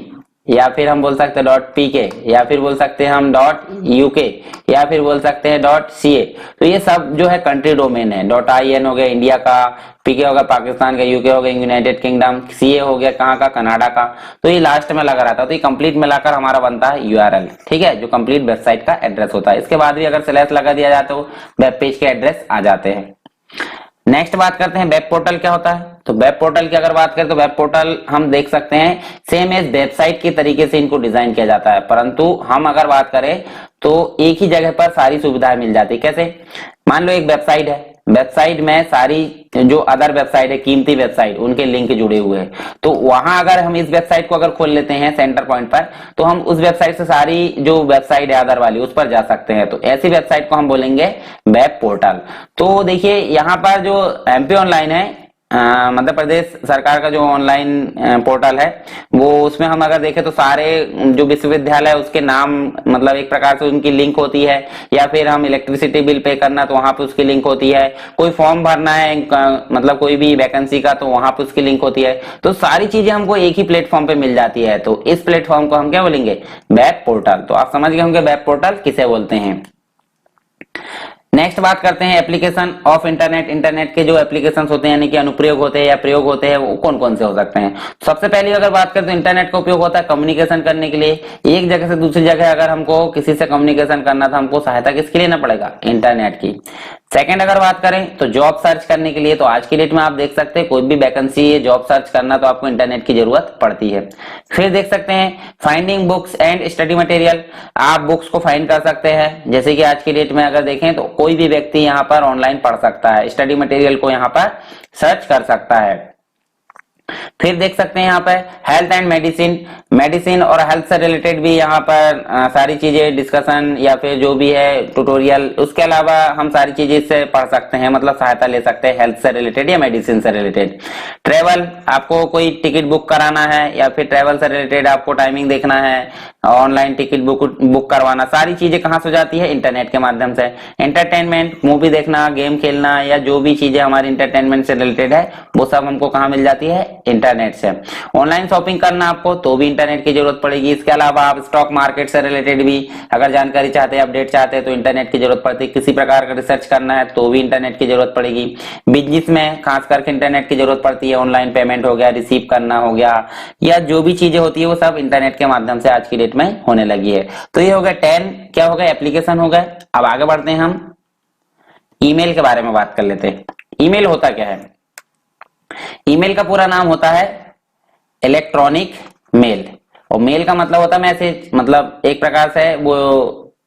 या फिर हम बोल सकते हैं .pk, या फिर बोल सकते हैं हम .uk, या फिर बोल सकते हैं .ca। तो ये सब जो है कंट्री डोमेन है। .in हो गया इंडिया का, pk हो गया पाकिस्तान का, uk हो गया यूनाइटेड किंगडम, ca हो गया कहाँ का, कनाडा का। तो ये लास्ट में लगा रहता है। तो ये कंप्लीट मिलाकर हमारा बनता है यूआरएल। ठीक है, जो कंप्लीट वेबसाइट का एड्रेस होता है। इसके बाद भी अगर स्लैश लगा दिया जाए तो वेब पेज के एड्रेस आ जाते हैं। नेक्स्ट बात करते हैं वेब पोर्टल क्या होता है। तो वेब पोर्टल की अगर बात करें तो वेब पोर्टल हम देख सकते हैं सेम एज वेबसाइट के तरीके से इनको डिजाइन किया जाता है, परंतु हम अगर बात करें तो एक ही जगह पर सारी सुविधाएं मिल जाती है। कैसे? मान लो एक वेबसाइट है, वेबसाइट में सारी जो अदर वेबसाइट है, कीमती वेबसाइट, उनके लिंक जुड़े हुए हैं। तो वहां अगर हम इस वेबसाइट को अगर खोल लेते हैं सेंटर पॉइंट पर, तो हम उस वेबसाइट से सारी जो वेबसाइट है अदर वाली, उस पर जा सकते हैं। तो ऐसी वेबसाइट को हम बोलेंगे वेब पोर्टल। तो देखिए यहाँ पर जो एमपी ऑनलाइन है, मध्य प्रदेश सरकार का जो ऑनलाइन पोर्टल है, वो उसमें हम अगर देखें तो सारे जो विश्वविद्यालय उसके नाम, मतलब एक प्रकार से उनकी लिंक होती है। या फिर हम इलेक्ट्रिसिटी बिल पे करना तो वहां पे उसकी लिंक होती है। कोई फॉर्म भरना है मतलब कोई भी वैकेंसी का, तो वहां पे उसकी लिंक होती है। तो सारी चीजें हमको एक ही प्लेटफॉर्म पे मिल जाती है। तो इस प्लेटफॉर्म को हम क्या बोलेंगे? Web portal. तो आप समझ गए होंगे वेब पोर्टल किसे बोलते हैं। नेक्स्ट बात करते हैं एप्लीकेशन ऑफ इंटरनेट। इंटरनेट के जो एप्लीकेशंस होते हैं, यानी कि अनुप्रयोग होते हैं या प्रयोग होते हैं, वो कौन कौन से हो सकते हैं। सबसे पहले अगर बात करें तो इंटरनेट का उपयोग होता है कम्युनिकेशन करने के लिए। एक जगह से दूसरी जगह अगर हमको किसी से कम्युनिकेशन करना था, हमको सहायता किसकी लेना पड़ेगा? इंटरनेट की। सेकंड अगर बात करें तो जॉब सर्च करने के लिए, तो आज की डेट में आप देख सकते हैं कोई भी वैकेंसी है, जॉब सर्च करना, तो आपको इंटरनेट की जरूरत पड़ती है। फिर देख सकते हैं finding books and study material. आप बुक्स को फाइंड कर सकते हैं, जैसे कि आज की डेट में अगर देखें तो कोई भी व्यक्ति यहाँ पर ऑनलाइन पढ़ सकता है, स्टडी मटेरियल को यहाँ पर सर्च कर सकता है। फिर देख सकते हैं यहाँ पर हेल्थ एंड मेडिसिन। मेडिसिन और हेल्थ से रिलेटेड भी यहाँ पर सारी चीजें डिस्कशन या फिर जो भी है ट्यूटोरियल, उसके अलावा हम सारी चीजें इससे पढ़ सकते हैं, मतलब सहायता ले सकते हैं हेल्थ से रिलेटेड या मेडिसिन से रिलेटेड। ट्रेवल, आपको कोई टिकट बुक कराना है या फिर ट्रेवल से रिलेटेड आपको टाइमिंग देखना है, ऑनलाइन टिकट बुक करवाना, सारी चीजें कहाँ से हो जाती है? इंटरनेट के माध्यम से। एंटरटेनमेंट, मूवी देखना, गेम खेलना, या जो भी चीजें हमारी इंटरटेनमेंट से रिलेटेड है, वो सब हमको कहाँ मिल जाती है? इंटरनेट से। ऑनलाइन शॉपिंग करना आपको, तो भी इंटरनेट की जरूरत पड़ेगी। इसके अलावा आप स्टॉक मार्केट से रिलेटेड भी अगर जानकारी चाहते हैं, अपडेट चाहते हैं, तो इंटरनेट की जरूरत पड़ती है। किसी प्रकार का रिसर्च करना है तो भी इंटरनेट की जरूरत पड़ेगी। बिजनेस में खास करके इंटरनेट की जरूरत पड़ती है। ऑनलाइन पेमेंट हो गया, रिसीव करना हो गया, या जो भी चीजें होती है वो सब इंटरनेट के माध्यम से आज की डेट में होने लगी है। तो ये हो गया 10 क्या हो गया? एप्लीकेशन हो गए। अब आगे बढ़ते हैं, हम ईमेल के बारे में बात कर लेते हैं। ईमेल होता क्या है? ईमेल का पूरा नाम होता है इलेक्ट्रॉनिक मेल, और मेल का मतलब होता है मैसेज, मतलब एक प्रकार से वो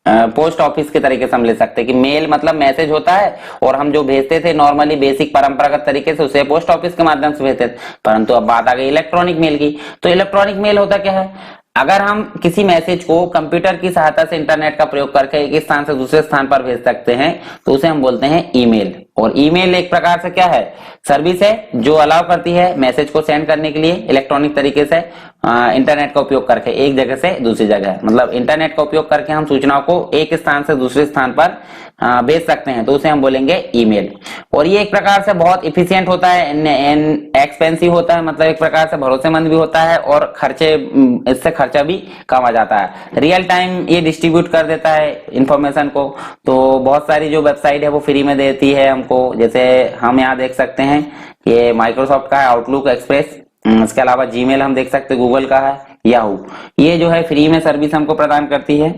पोस्ट ऑफिस के तरीके से हम ले सकते हैं कि मेल मतलब मैसेज होता है, और हम जो भेजते थे नॉर्मली बेसिक परंपरागत तरीके से उसे पोस्ट ऑफिस के माध्यम से भेजते थे, परंतु अब बात आ गई इलेक्ट्रॉनिक मेल की। तो इलेक्ट्रॉनिक मेल होता क्या है, अगर हम किसी मैसेज को कंप्यूटर की सहायता से इंटरनेट का प्रयोग करके एक स्थान से दूसरे स्थान पर भेज सकते हैं तो उसे हम बोलते हैं ईमेल। और ईमेल एक प्रकार से क्या है, सर्विस है जो अलाउ करती है मैसेज को सेंड करने के लिए इलेक्ट्रॉनिक तरीके से इंटरनेट का उपयोग करके एक जगह से दूसरी जगह, मतलब इंटरनेट का उपयोग करके हम सूचनाओं को एक स्थान से दूसरे स्थान पर भेज सकते हैं तो उसे हम बोलेंगे ईमेल। और ये एक प्रकार से बहुत इफिशियंट होता है, एक्सपेंसिव होता है, मतलब एक प्रकार से भरोसेमंद भी होता है और इससे खर्चा भी कम आ जाता है। रियल टाइम ये डिस्ट्रीब्यूट कर देता है इंफॉर्मेशन को। तो बहुत सारी जो वेबसाइट है वो फ्री में देती है हमको, जैसे हम यहाँ देख सकते हैं ये माइक्रोसॉफ्ट का है आउटलुक एक्सप्रेस, इसके अलावा जीमेल हम देख सकते हैं गूगल का है, याहू, ये जो है फ्री में सर्विस हमको प्रदान करती है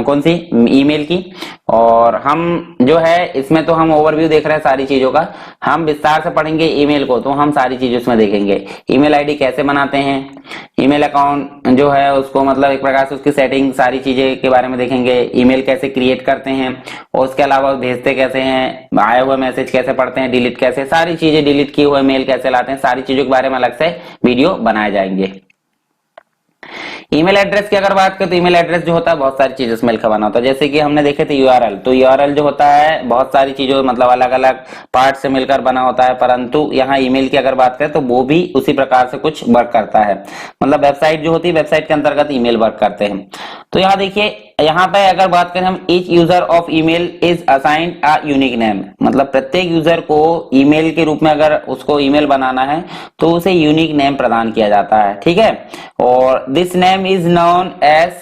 कौन सी, ईमेल की। और हम जो है इसमें तो हम ओवरव्यू देख रहे हैं सारी चीजों का, हम विस्तार से पढ़ेंगे ईमेल को तो हम सारी चीजें उसमें देखेंगे। ईमेल आईडी कैसे बनाते हैं, ईमेल अकाउंट जो है उसको मतलब एक प्रकार से उसकी सेटिंग सारी चीजें के बारे में देखेंगे, ईमेल कैसे क्रिएट करते हैं और उसके अलावा भेजते कैसे हैं, आए हुए मैसेज कैसे पढ़ते हैं, डिलीट कैसे, सारी चीजें डिलीट किए हुए मेल कैसे लाते हैं, सारी चीजों के बारे में अलग से वीडियो बनाए जाएंगे। ईमेल एड्रेस की अगर बात करें तो ईमेल एड्रेस जो होता है बहुत सारी चीजें इसमें लिखा बना होता है, जैसे कि हमने देखे थे यूआरएल, तो यूआरएल जो होता है बहुत सारी चीजों मतलब अलग अलग पार्ट से मिलकर बना होता है, परंतु यहाँ ईमेल की अगर बात करें तो वो भी उसी प्रकार से कुछ वर्क करता है, मतलब वेबसाइट जो होती है वेबसाइट के अंतर्गत ईमेल वर्क करते हैं। तो यहाँ देखिए, यहाँ पे अगर बात करें हम each user of email is assigned a unique name, मतलब प्रत्येक यूजर को ईमेल के रूप में अगर उसको ईमेल बनाना है तो उसे यूनिक नेम प्रदान किया जाता है, ठीक है। और this name is known as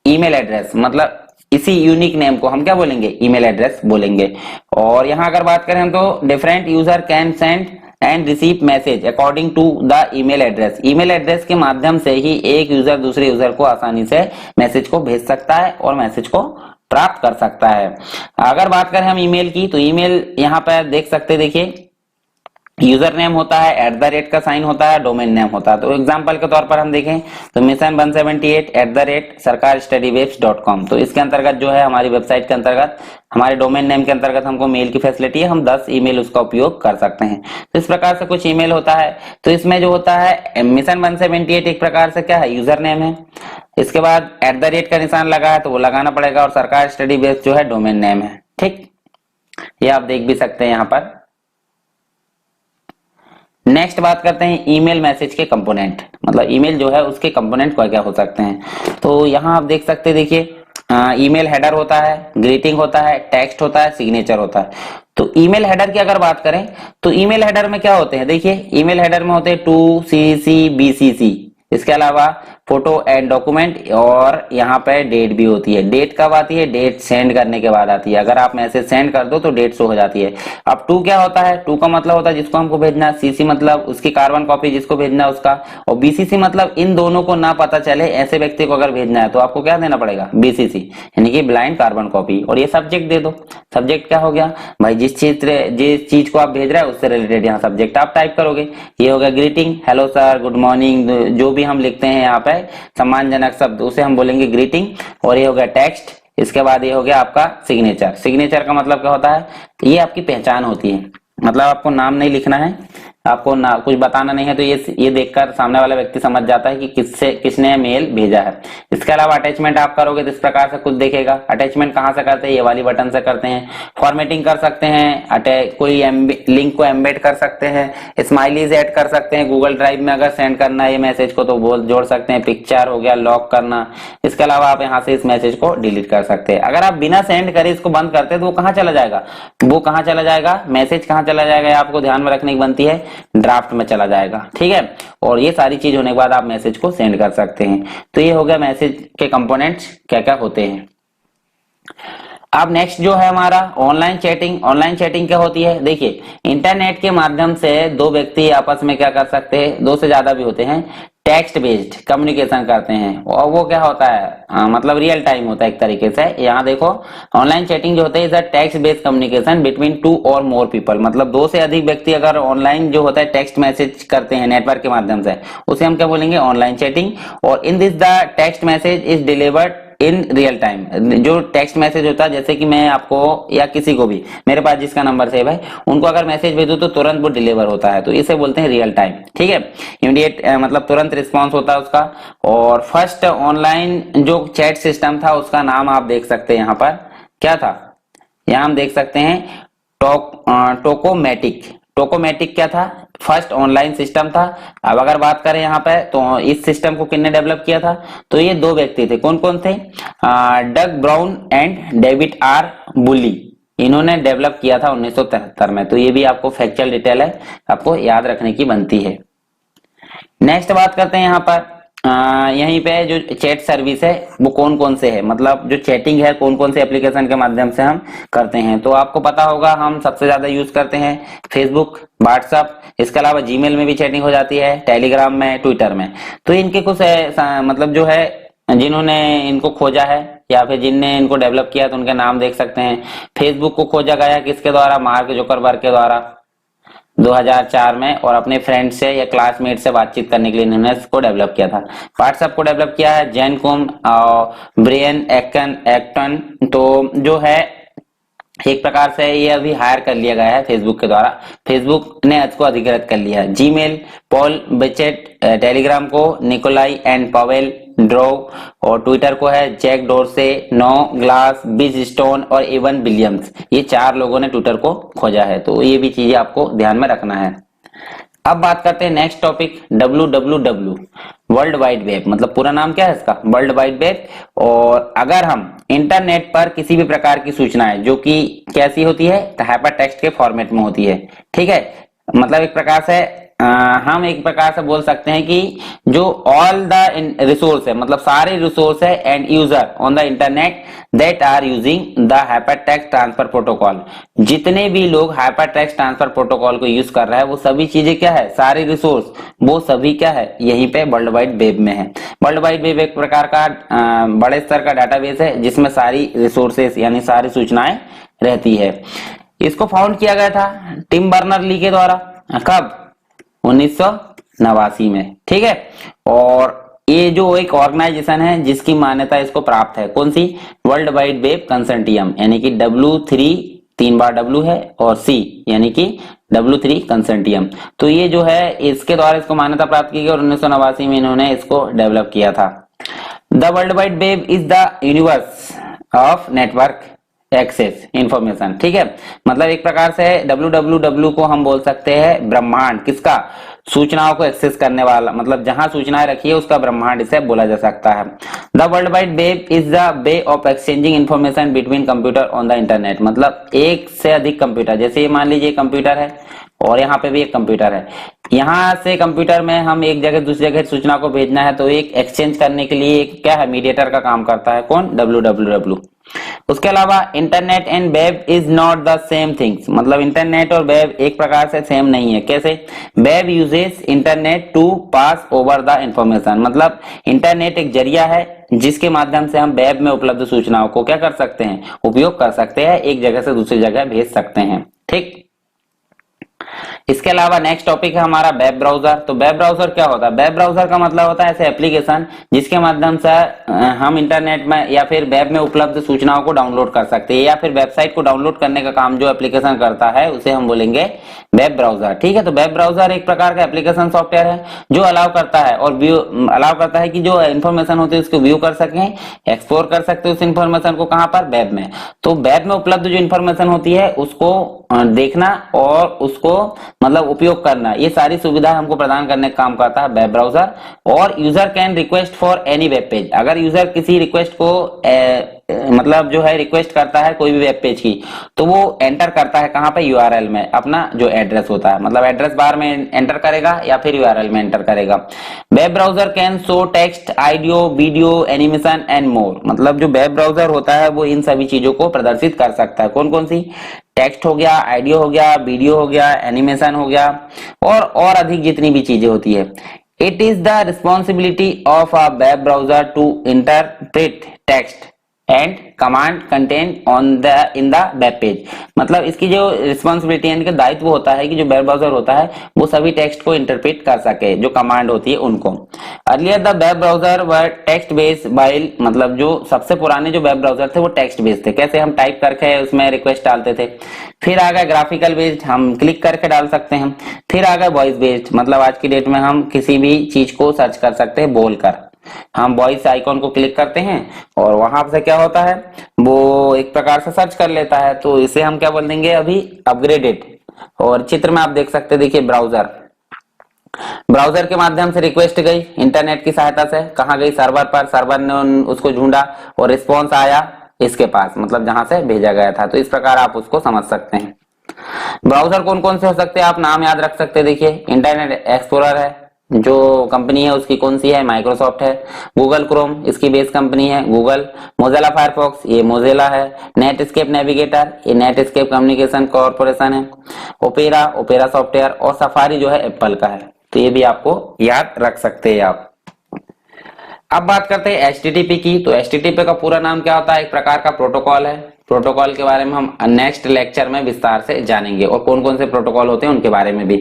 email address, मतलब इसी यूनिक नेम को हम क्या बोलेंगे, ईमेल एड्रेस बोलेंगे। और यहाँ अगर बात करें तो different user can send and receive message according to the email address, email address के माध्यम से ही एक यूजर दूसरे यूजर को आसानी से मैसेज को भेज सकता है और मैसेज को प्राप्त कर सकता है। अगर बात करें हम ईमेल की तो ईमेल यहाँ पर देख सकते हैं, देखिए यूजर नेम होता है, @ का साइन होता है, डोमेन नेम होता है। तो एग्जांपल के तौर पर हम देखें तो mission178 sarkarstudywaves.com, तो इसके अंतर्गत जो है हमारी वेबसाइट के अंतर्गत हमारे डोमेन नेम के अंतर्गत हमको मेल की फैसिलिटी है, हम 10 ईमेल उसका उपयोग कर सकते हैं। तो इस प्रकार से कुछ ईमेल होता है। तो इसमें जो होता है mission178 एक प्रकार से क्या है, यूजर नेम है, इसके बाद @ का निशान लगा है तो वो लगाना पड़ेगा, और सरकार स्टडी बेस जो है डोमेन नेम है, ठीक, ये आप देख भी सकते हैं यहाँ पर। नेक्स्ट बात करते हैं ईमेल मैसेज के कंपोनेंट, मतलब ईमेल जो है उसके कंपोनेंट क्या क्या हो सकते हैं। तो यहाँ आप देख सकते हैं, देखिए ईमेल हेडर होता है, ग्रीटिंग होता है, टेक्स्ट होता है, सिग्नेचर होता है। तो ईमेल हेडर की अगर बात करें तो ईमेल हेडर में क्या होते हैं, देखिए ईमेल हेडर में होते हैं टू CC BCC, इसके अलावा फोटो एंड डॉक्यूमेंट, और यहाँ पे डेट भी होती है। डेट कब आती है, डेट सेंड करने के बाद आती है, अगर आप मैसेज सेंड कर दो तो डेट शो हो जाती है। अब टू क्या होता है, टू का मतलब होता है जिसको हमको भेजना है, CC मतलब उसकी कार्बन कॉपी जिसको भेजना है उसका, और BCC मतलब इन दोनों को ना पता चले ऐसे व्यक्ति को अगर भेजना है तो आपको क्या देना पड़ेगा, BCC यानी कि ब्लाइंड कार्बन कॉपी। और ये सब्जेक्ट दे दो, सब्जेक्ट क्या हो गया भाई, जिस चीज को आप भेज रहे हैं उससे रिलेटेड यहाँ सब्जेक्ट आप टाइप करोगे। ये हो गया greeting, hello sir, good morning, जो भी हम लिखते हैं यहाँ पे सम्मानजनक शब्द उसे हम बोलेंगे ग्रीटिंग। और ये हो गया टेक्स्ट, इसके बाद ये हो गया आपका सिग्नेचर। सिग्नेचर का मतलब क्या होता है, ये आपकी पहचान होती है, मतलब आपको नाम नहीं लिखना है, आपको ना कुछ बताना नहीं है, तो ये देखकर सामने वाला व्यक्ति समझ जाता है कि किसने मेल भेजा है। इसके अलावा अटैचमेंट आप करोगे तो इस प्रकार से कुछ दिखेगा। अटैचमेंट कहाँ से करते हैं, ये वाली बटन से करते हैं। फॉर्मेटिंग कर सकते हैं, कोई लिंक को एम्बेड कर सकते हैं, स्माइलीज ऐड कर सकते हैं, गूगल ड्राइव में अगर सेंड करना है ये मैसेज को तो वो जोड़ सकते हैं, पिक्चर हो गया, लॉक करना। इसके अलावा आप यहाँ से इस मैसेज को डिलीट कर सकते हैं। अगर आप बिना सेंड करे इसको बंद करते हैं तो वो कहाँ चला जाएगा, मैसेज कहाँ चला जाएगा, आपको ध्यान में रखने की बनती है, ड्राफ्ट में चला जाएगा, ठीक है। और ये सारी चीज होने के बाद आप मैसेज को सेंड कर सकते हैं। तो ये हो गया मैसेज के कंपोनेंट्स क्या क्या होते हैं। अब नेक्स्ट जो है हमारा ऑनलाइन चैटिंग। ऑनलाइन चैटिंग क्या होती है, देखिए इंटरनेट के माध्यम से दो व्यक्ति आपस में क्या कर सकते हैं, दो से ज्यादा भी होते हैं, टेक्स्ट बेस्ड कम्युनिकेशन करते हैं। और वो क्या होता है, मतलब रियल टाइम होता है एक तरीके से। यहाँ देखो ऑनलाइन चैटिंग जो होता है is a text based communication between 2 और मोर पीपल, मतलब 2 से अधिक व्यक्ति अगर ऑनलाइन जो होता है टेक्स्ट मैसेज करते हैं नेटवर्क के माध्यम से, उसे हम क्या बोलेंगे, ऑनलाइन चैटिंग। और in this the text message is delivered in real time. जो टेक्स्ट मैसेज होता है, जैसे कि मैं आपको या किसी को भी, मेरे पास जिसका नंबर सेव है उनको अगर मैसेज भेजूं तो तुरंत वो डिलीवर होता है, तो इसे बोलते हैं रियल टाइम। ठीक है, इमीडिएट मतलब तुरंत रिस्पॉन्स होता है उसका। और फर्स्ट ऑनलाइन जो चैट सिस्टम था उसका नाम आप देख सकते हैं यहाँ पर, क्या था, यहाँ हम देख सकते हैं टोकोमेटिक। टोकोमेटिक क्या था, फर्स्ट ऑनलाइन सिस्टम था। अब अगर बात करें यहाँ पे तो इस सिस्टम को किसने डेवलप किया था, तो ये दो व्यक्ति थे। कौन कौन थे, डग ब्राउन एंड डेविड आर बुली, इन्होंने डेवलप किया था 1973 में। तो ये भी आपको फैक्चुअल डिटेल है, आपको याद रखने की बनती है। नेक्स्ट बात करते हैं यहाँ पर यहीं पे जो चैट सर्विस है वो कौन कौन से है, मतलब जो चैटिंग है कौन कौन से एप्लीकेशन के माध्यम से हम करते हैं। तो आपको पता होगा हम सबसे ज्यादा यूज करते हैं फेसबुक, व्हाट्सएप, इसके अलावा जीमेल में भी चैटिंग हो जाती है, टेलीग्राम में, ट्विटर में। तो इनके कुछ मतलब जो है जिन्होंने इनको खोजा है या फिर जिनने इनको डेवलप किया तो उनके नाम देख सकते हैं। फेसबुक को खोजा गया किसके द्वारा, मार्क जुकरबर्ग के द्वारा 2004 में, और अपने फ्रेंड से या क्लासमेट से बातचीत करने के लिए इन्होंने इसको डेवलप किया था। व्हाट्सएप को डेवलप किया है जैन कुम और ब्रियन एक्टन। तो जो है एक प्रकार से ये अभी हायर कर लिया गया है फेसबुक के द्वारा, फेसबुक ने इसको अधिकृत कर लिया है। जीमेल पॉल बेचेट, टेलीग्राम को निकोलाई एंड पावेल ड्रो, और ट्विटर को है जैक डोरसे, नो ग्लास, बिज स्टोन और इवन विलियम्स। ये चार लोगों ने ट्विटर को खोजा है, तो ये भी चीजें आपको ध्यान में रखना है। अब बात करते हैं next topic, WWW, world wide web. मतलब पूरा नाम क्या है इसका, वर्ल्ड वाइड वेब। और अगर हम इंटरनेट पर किसी भी प्रकार की सूचनाएं जो कि कैसी होती है, हाइपर टेक्स्ट के फॉर्मेट में होती है, ठीक है, मतलब एक प्रकार से हम एक प्रकार से बोल सकते हैं कि जो ऑल द रिसोर्स है, मतलब सारे रिसोर्स है and user on the internet that are using the hyper text transfer protocol, जितने भी लोग हाइपर टेक्स्ट ट्रांसफर प्रोटोकॉल को यूज कर रहे हैं वो सभी चीजें क्या है, सारे रिसोर्स वो सभी क्या है, यहीं पे वर्ल्ड वाइड वेब में है। वर्ल्ड वाइड वेब एक प्रकार का बड़े स्तर का डाटाबेस है जिसमें सारी रिसोर्सेस यानी सारी सूचनाएं रहती है। इसको फाउंड किया गया था टिम बर्नर ली के द्वारा, कब, 1989 में, ठीक है। और ये जो एक ऑर्गेनाइजेशन है जिसकी मान्यता इसको प्राप्त है, कौन सी, वर्ल्ड वाइड वेब कंसोर्टियम, यानी कि W3, 3 बार W है, और C यानी कि W3 कंसोर्टियम। तो ये जो है इसके द्वारा इसको मान्यता प्राप्त की गई और 1989 में इन्होंने इसको डेवलप किया था। The world wide web is the universe of network access information, ठीक है। मतलब एक प्रकार से WWW को हम बोल सकते हैं ब्रह्मांड, किसका, सूचनाओं को एक्सेस करने वाला, मतलब जहां सूचनाएं रखी है उसका ब्रह्मांड इसे बोला जा सकता है। The world wide web is the way of exchanging information between computer on the internet. मतलब एक से अधिक कंप्यूटर, जैसे ये मान लीजिए कंप्यूटर है और यहाँ पे भी एक कंप्यूटर है, यहाँ से कंप्यूटर में हम एक जगह दूसरी जगह सूचना को भेजना है तो एक एक्सचेंज करने के लिए एक क्या है, मीडिएटर का काम करता है, कौन, WWW। उसके अलावा internet and web is not the same things, मतलब इंटरनेट और वेब एक प्रकार से सेम नहीं है। कैसे, web uses internet to pass over the information, मतलब इंटरनेट एक जरिया है जिसके माध्यम से हम वेब में उपलब्ध सूचनाओं को क्या कर सकते हैं, उपयोग कर सकते हैं, एक जगह से दूसरी जगह भेज सकते हैं, ठीक। इसके अलावा नेक्स्ट टॉपिक है हमारा वेब ब्राउजर। तो वेब ब्राउजर क्या होता है, वेब ब्राउजर का मतलब होता है ऐसे एप्लीकेशन जिसके माध्यम से हम इंटरनेट में या फिर वेब में उपलब्ध सूचनाओं को डाउनलोड कर सकते हैं, या फिर वेबसाइट को डाउनलोड करने का काम जो एप्लीकेशन करता है उसे हम बोलेंगे वेब ब्राउजर, ठीक है। तो वेब ब्राउजर एक प्रकार का एप्लीकेशन सॉफ्टवेयर है जो अलाउ करता है और अलाउ करता है कि जो इन्फॉर्मेशन होती है उसको व्यू कर सकें, एक्सप्लोर कर सकते हैं उस इन्फॉर्मेशन को, कहां पर, वेब में। तो वेब में उपलब्ध जो इन्फॉर्मेशन होती है उसको देखना और उसको मतलब उपयोग करना, ये सारी सुविधा हमको प्रदान करने का काम करता है वेब ब्राउजर। और user can request for any web page, अगर यूजर किसी रिक्वेस्ट को मतलब जो है रिक्वेस्ट करता है कोई भी वेब पेज की, तो वो एंटर करता है कहां पे, URL में, अपना जो एड्रेस होता है, मतलब एड्रेस बार में एंटर करेगा या फिर URL में एंटर करेगा। Web browser can show text, audio, video, animation and more, मतलब जो वेब ब्राउजर होता है वो इन सभी चीजों को प्रदर्शित कर सकता है। कौन कौन सी, टेक्स्ट हो गया, ऑडियो हो गया, वीडियो हो गया, एनिमेशन हो गया, और अधिक जितनी भी चीजें होती है। It is the responsibility of a web browser to interpret text and command content on the in the web page. मतलब इसकी जो रिस्पॉन्सिबिलिटी यानी कि दायित्व होता है कि जो वेब ब्राउजर होता है वो सभी टेक्स्ट को इंटरप्रेट कर सके, जो कमांड होती है उनको। Earlier the web browser were text based while, मतलब जो सबसे पुराने जो वेब ब्राउजर थे वो टेक्स्ट बेस्ड थे, कैसे हम टाइप करके उसमें रिक्वेस्ट डालते थे। फिर आ गया ग्राफिकल बेस्ड, हम क्लिक करके डाल सकते हैं। फिर आ गया वॉइस बेस्ड, मतलब आज की डेट में हम किसी भी चीज को सर्च कर सकते हैं बोलकर। हम वॉइस आइकॉन को क्लिक करते हैं और वहां से क्या होता है वो एक प्रकार से सर्च कर लेता है, तो इसे हम क्या बोल देंगे अभी अपग्रेडेड। और चित्र में आप देख सकते हैं, देखिए ब्राउजर, ब्राउजर के माध्यम से रिक्वेस्ट गई इंटरनेट की सहायता से, कहां गई सर्वर पर, सर्वर ने उसको ढूंढा और रिस्पॉन्स आया इसके पास, मतलब जहां से भेजा गया था। तो इस प्रकार आप उसको समझ सकते हैं। ब्राउजर कौन कौन से हो सकते हैं आप नाम याद रख सकते हैं। देखिए इंटरनेट एक्सप्लोरर है, जो कंपनी है उसकी कौन सी है, माइक्रोसॉफ्ट है। गूगल क्रोम, इसकी बेस कंपनी है गूगल। मोजिला फायरफॉक्स, ये मोजिला है। नेटस्केप नेविगेटर, ये नेटस्केप कम्युनिकेशन कॉर्पोरेशन है। Opera, opera software. और सफारी जो है एप्पल का है। तो ये भी आपको याद रख सकते हैं आप। अब बात करते हैं HTTP की। तो HTTP का पूरा नाम क्या होता है, एक प्रकार का प्रोटोकॉल है। प्रोटोकॉल के बारे में हम नेक्स्ट लेक्चर में विस्तार से जानेंगे और कौन कौन से प्रोटोकॉल होते हैं उनके बारे में भी।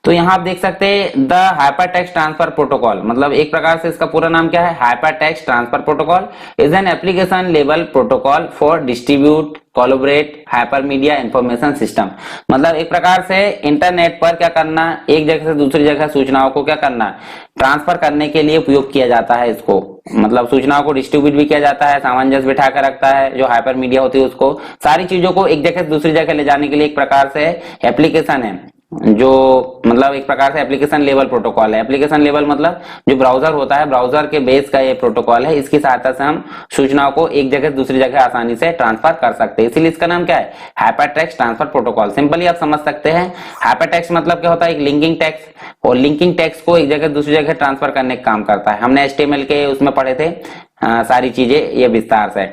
तो यहाँ आप देख सकते हैं द हाइपरटेक्स्ट ट्रांसफर प्रोटोकॉल, मतलब एक प्रकार से इसका पूरा नाम क्या है, hypertext transfer protocol is an application level protocol for distribute collaborate hypermedia information system. मतलब एक प्रकार से इंटरनेट पर क्या करना, एक जगह से दूसरी जगह सूचनाओं को क्या करना, ट्रांसफर करने के लिए उपयोग किया जाता है इसको। मतलब सूचनाओं को डिस्ट्रीब्यूट भी किया जाता है, सामंजस्य बिठा कर रखता है, जो हाइपर मीडिया होती है उसको, सारी चीजों को एक जगह से दूसरी जगह ले जाने के लिए एक प्रकार से एप्लीकेशन है, जो मतलब एक प्रकार से एप्लीकेशन लेवल प्रोटोकॉल है। एप्लीकेशन लेवल मतलब जो ब्राउजर होता है, ब्राउजर के बेस का ये प्रोटोकॉल है, इसकी सहायता से हम सूचनाओं को एक जगह से दूसरी जगह आसानी से ट्रांसफर कर सकते हैं, इसीलिए इसका नाम क्या है, हाइपरटेक्स्ट ट्रांसफर प्रोटोकॉल। सिंपली आप समझ सकते हैं हाइपरटेक्स्ट मतलब क्या होता है, एक लिंकिंग टेक्स्ट, और लिंकिंग टेक्स्ट को एक जगह दूसरी जगह ट्रांसफर करने का काम करता है। हमने HTML के उसमें पढ़े थे सारी चीजें ये विस्तार से।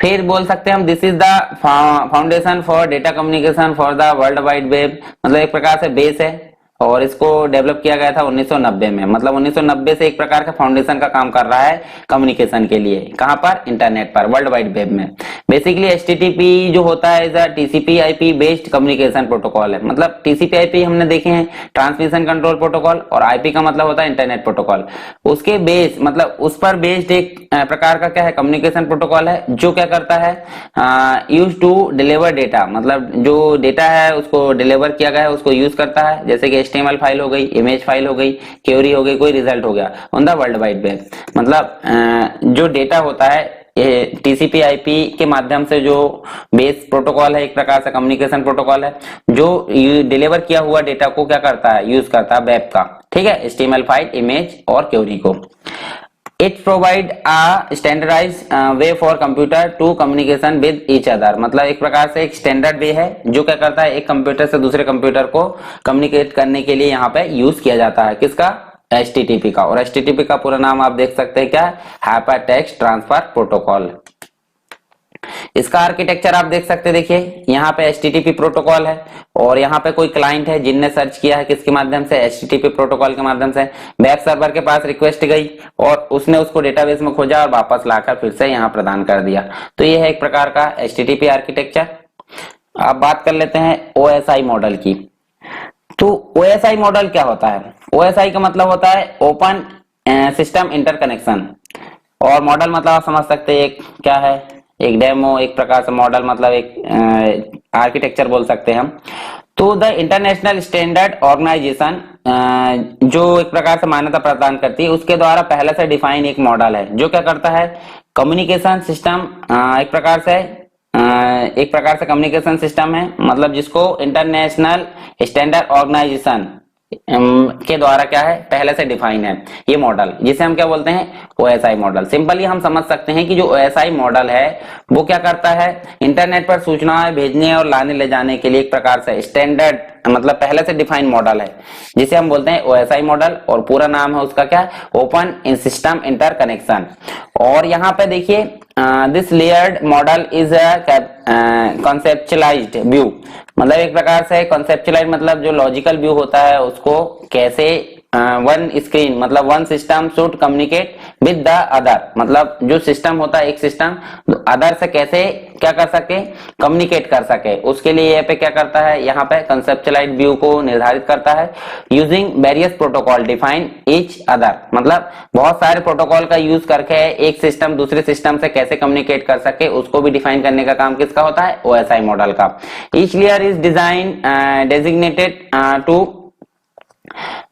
फिर बोल सकते हैं हम this is the foundation for data communication for the world wide web, मतलब एक प्रकार से बेस है और इसको डेवलप किया गया था 1990 में। मतलब 1990 से एक प्रकार का फाउंडेशन का काम कर रहा है कम्युनिकेशन के लिए, कहां पर, इंटरनेट पर, वर्ल्ड वाइड वेब में। बेसिकली HTTP जो होता है is a TCP/IP based communication protocol है। मतलब TCP/IP हमने देखे हैं, ट्रांसमिशन कंट्रोल प्रोटोकॉल, और IP का मतलब होता है इंटरनेट प्रोटोकॉल। उसके बेस मतलब उस पर बेस्ड एक प्रकार का क्या है, कम्युनिकेशन प्रोटोकॉल है, जो क्या करता है, यूज टू डिलीवर डेटा, मतलब जो डेटा है उसको डिलीवर किया गया है उसको यूज करता है, जैसे कि HTML फाइल हो गई, इमेज फाइल हो गई, क्वेरी हो गई, कोई रिजल्ट हो गया on the world wide web. मतलब जो डेटा होता है ये TCP/IP के माध्यम से जो बेस प्रोटोकॉल है, एक प्रकार से कम्युनिकेशन प्रोटोकॉल है, जो डिलीवर किया हुआ डेटा को क्या करता है, यूज करता है वेब का, ठीक है, HTML फाइल, इमेज और क्वेरी को। It provide a standardized way for computer to communication with each other, मतलब एक प्रकार से एक स्टैंडर्ड वे है जो क्या करता है, एक कंप्यूटर से दूसरे कंप्यूटर को कम्युनिकेट करने के लिए यहाँ पे यूज किया जाता है, किसका, HTTP का। और HTTP का पूरा नाम आप देख सकते हैं क्या, हाइपरटेक्स्ट ट्रांसफर प्रोटोकॉल। इसका आर्किटेक्चर आप देख सकते हैं, देखिए यहाँ पे HTTP प्रोटोकॉल है और यहाँ पे कोई क्लाइंट है जिनने सर्च किया है किसके माध्यम से, HTTP प्रोटोकॉल के माध्यम से। वेब सर्वर के पास रिक्वेस्ट गई और उसने उसको डेटाबेस में खोजा और वापस लाकर फिर से यहाँ प्रदान कर दिया। तो ये है एक प्रकार का HTTP आर्किटेक्चर। अब बात कर लेते हैं OSI मॉडल की। तो OSI मॉडल क्या होता है, OSI का मतलब होता है ओपन सिस्टम इंटरकनेक्शन, और मॉडल मतलब आप समझ सकते हैं एक क्या है, एक डेमो, एक प्रकार से मॉडल मतलब एक आर्किटेक्चर बोल सकते हैं हम। तो द इंटरनेशनल स्टैंडर्ड ऑर्गेनाइजेशन जो एक प्रकार से मान्यता प्रदान करती है, उसके द्वारा पहले से डिफाइन एक मॉडल है जो क्या करता है, कम्युनिकेशन सिस्टम एक प्रकार से कम्युनिकेशन सिस्टम है, मतलब जिसको इंटरनेशनल स्टैंडर्ड ऑर्गेनाइजेशन के द्वारा क्या है, पहले से डिफाइन है ये मॉडल, जिसे हम क्या बोलते हैं, OSI मॉडल। सिंपली हम समझ सकते हैं कि जो OSI मॉडल है वो क्या करता है, इंटरनेट पर सूचनाएं भेजने और लाने ले जाने के लिए एक प्रकार से स्टैंडर्ड मतलब पहले से डिफाइन मॉडल है, जिसे हम बोलते हैं OSI मॉडल, और पूरा नाम है उसका क्या, ओपन सिस्टम इंटरकनेक्शन। और यहाँ पे देखिए this layered model is a conceptualized view, मतलब एक प्रकार से कॉन्सेप्चुअलाइज मतलब जो लॉजिकल व्यू होता है उसको कैसे वन स्क्रीन मतलब one system should communicate with the other, मतलब जो सिस्टम होता है एक सिस्टम अदर से कैसे क्या कर सके, कम्युनिकेट कर सके, उसके लिए यहाँ पे क्या करता है, यहाँ पे कंसेप्चुअलाइज्ड व्यू को निर्धारित करता है using various protocol define each other, मतलब बहुत सारे प्रोटोकॉल का यूज करके एक सिस्टम दूसरे सिस्टम से कैसे कम्युनिकेट कर सके उसको भी डिफाइन करने का काम किसका होता है, ओएसआई मॉडल का। Each layer is design designated to,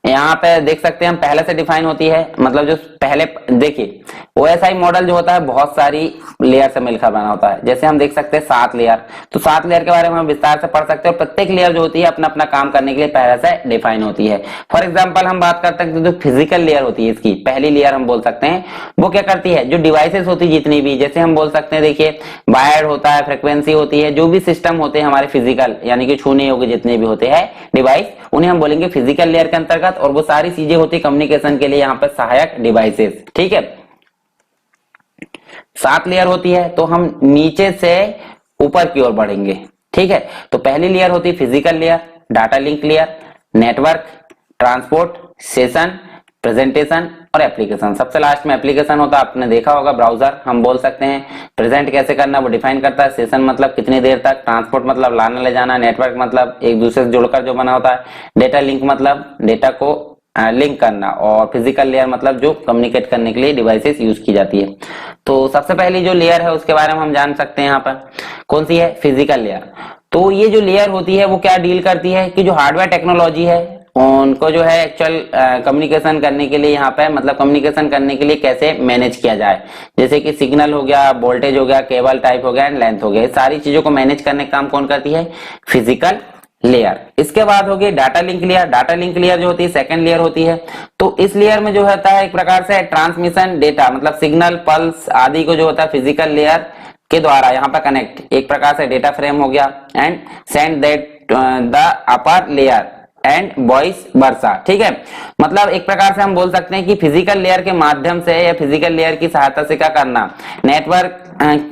यहाँ पे देख सकते हैं हम पहले से डिफाइन होती है, मतलब जो पहले देखिए ओएसआई मॉडल जो होता है बहुत सारी लेयर से मिलकर बना होता है, जैसे हम देख सकते हैं 7 लेयर, तो 7 लेयर के बारे में हम विस्तार से पढ़ सकते हैं और प्रत्येक लेयर जो होती है अपना अपना काम करने के लिए पहले से डिफाइन होती है। फॉर एग्जाम्पल हम बात करते हैं जो फिजिकल लेयर होती है, इसकी पहली लेयर हम बोल सकते हैं वो क्या करती है, जो डिवाइसेस होती है जितनी भी, जैसे हम बोल सकते हैं देखिए वायर्ड होता है, फ्रिक्वेंसी होती है, जो भी सिस्टम होते हैं हमारे फिजिकल यानी कि छूने योग्य जितने भी होते हैं डिवाइस, उन्हें हम बोलेंगे फिजिकल लेयर के अंतर्गत, और वो सारी चीजें होती है कम्युनिकेशन के लिए यहाँ पर सहायक डिवाइसेस। ठीक है, 7 लेयर होती है, तो हम नीचे से ऊपर की ओर बढ़ेंगे। ठीक है, तो पहली लेयर होती है physical layer, data link layer, network, transport, session, presentation और एप्लीकेशन। सबसे लास्ट में एप्लीकेशन होता है, आपने देखा होगा ब्राउजर हम बोल सकते हैं, प्रेजेंट कैसे करना वो डिफाइन करता है, सेशन मतलब कितनी देर तक, ट्रांसपोर्ट मतलब लाना ले जाना, नेटवर्क मतलब एक दूसरे से जुड़कर जो बना होता है, डेटा लिंक मतलब डेटा को लिंक करना, और फिजिकल लेयर मतलब जो कम्युनिकेट करने के लिए डिवाइसेस यूज की जाती है। तो सबसे पहली जो लेयर है उसके बारे में हम जान सकते हैं, यहाँ पर कौन सी है, फिजिकल लेयर। तो ये जो लेयर होती है वो क्या डील करती है कि जो हार्डवेयर टेक्नोलॉजी है उनको जो है एक्चुअल कम्युनिकेशन करने के लिए यहाँ पे मतलब कम्युनिकेशन करने के लिए कैसे मैनेज किया जाए, जैसे कि सिग्नल हो गया, वोल्टेज हो गया, केबल टाइप हो गया एंड लेंथ हो गया, सारी चीजों को मैनेज करने का काम कौन करती है, फिजिकल लेयर। इसके बाद हो गई data link layer. Data link layer जो होती है सेकंड लेयर होती है, तो इस लेयर में जो होता है एक प्रकार से ट्रांसमिशन डेटा मतलब सिग्नल पल्स आदि को जो होता है फिजिकल लेयर के द्वारा यहाँ पर कनेक्ट, एक प्रकार से डेटा फ्रेम हो गया and send that the upper layer and vice versa. ठीक है, मतलब एक प्रकार से हम बोल सकते हैं कि फिजिकल लेयर के माध्यम से या फिजिकल लेयर की सहायता से क्या करना, नेटवर्क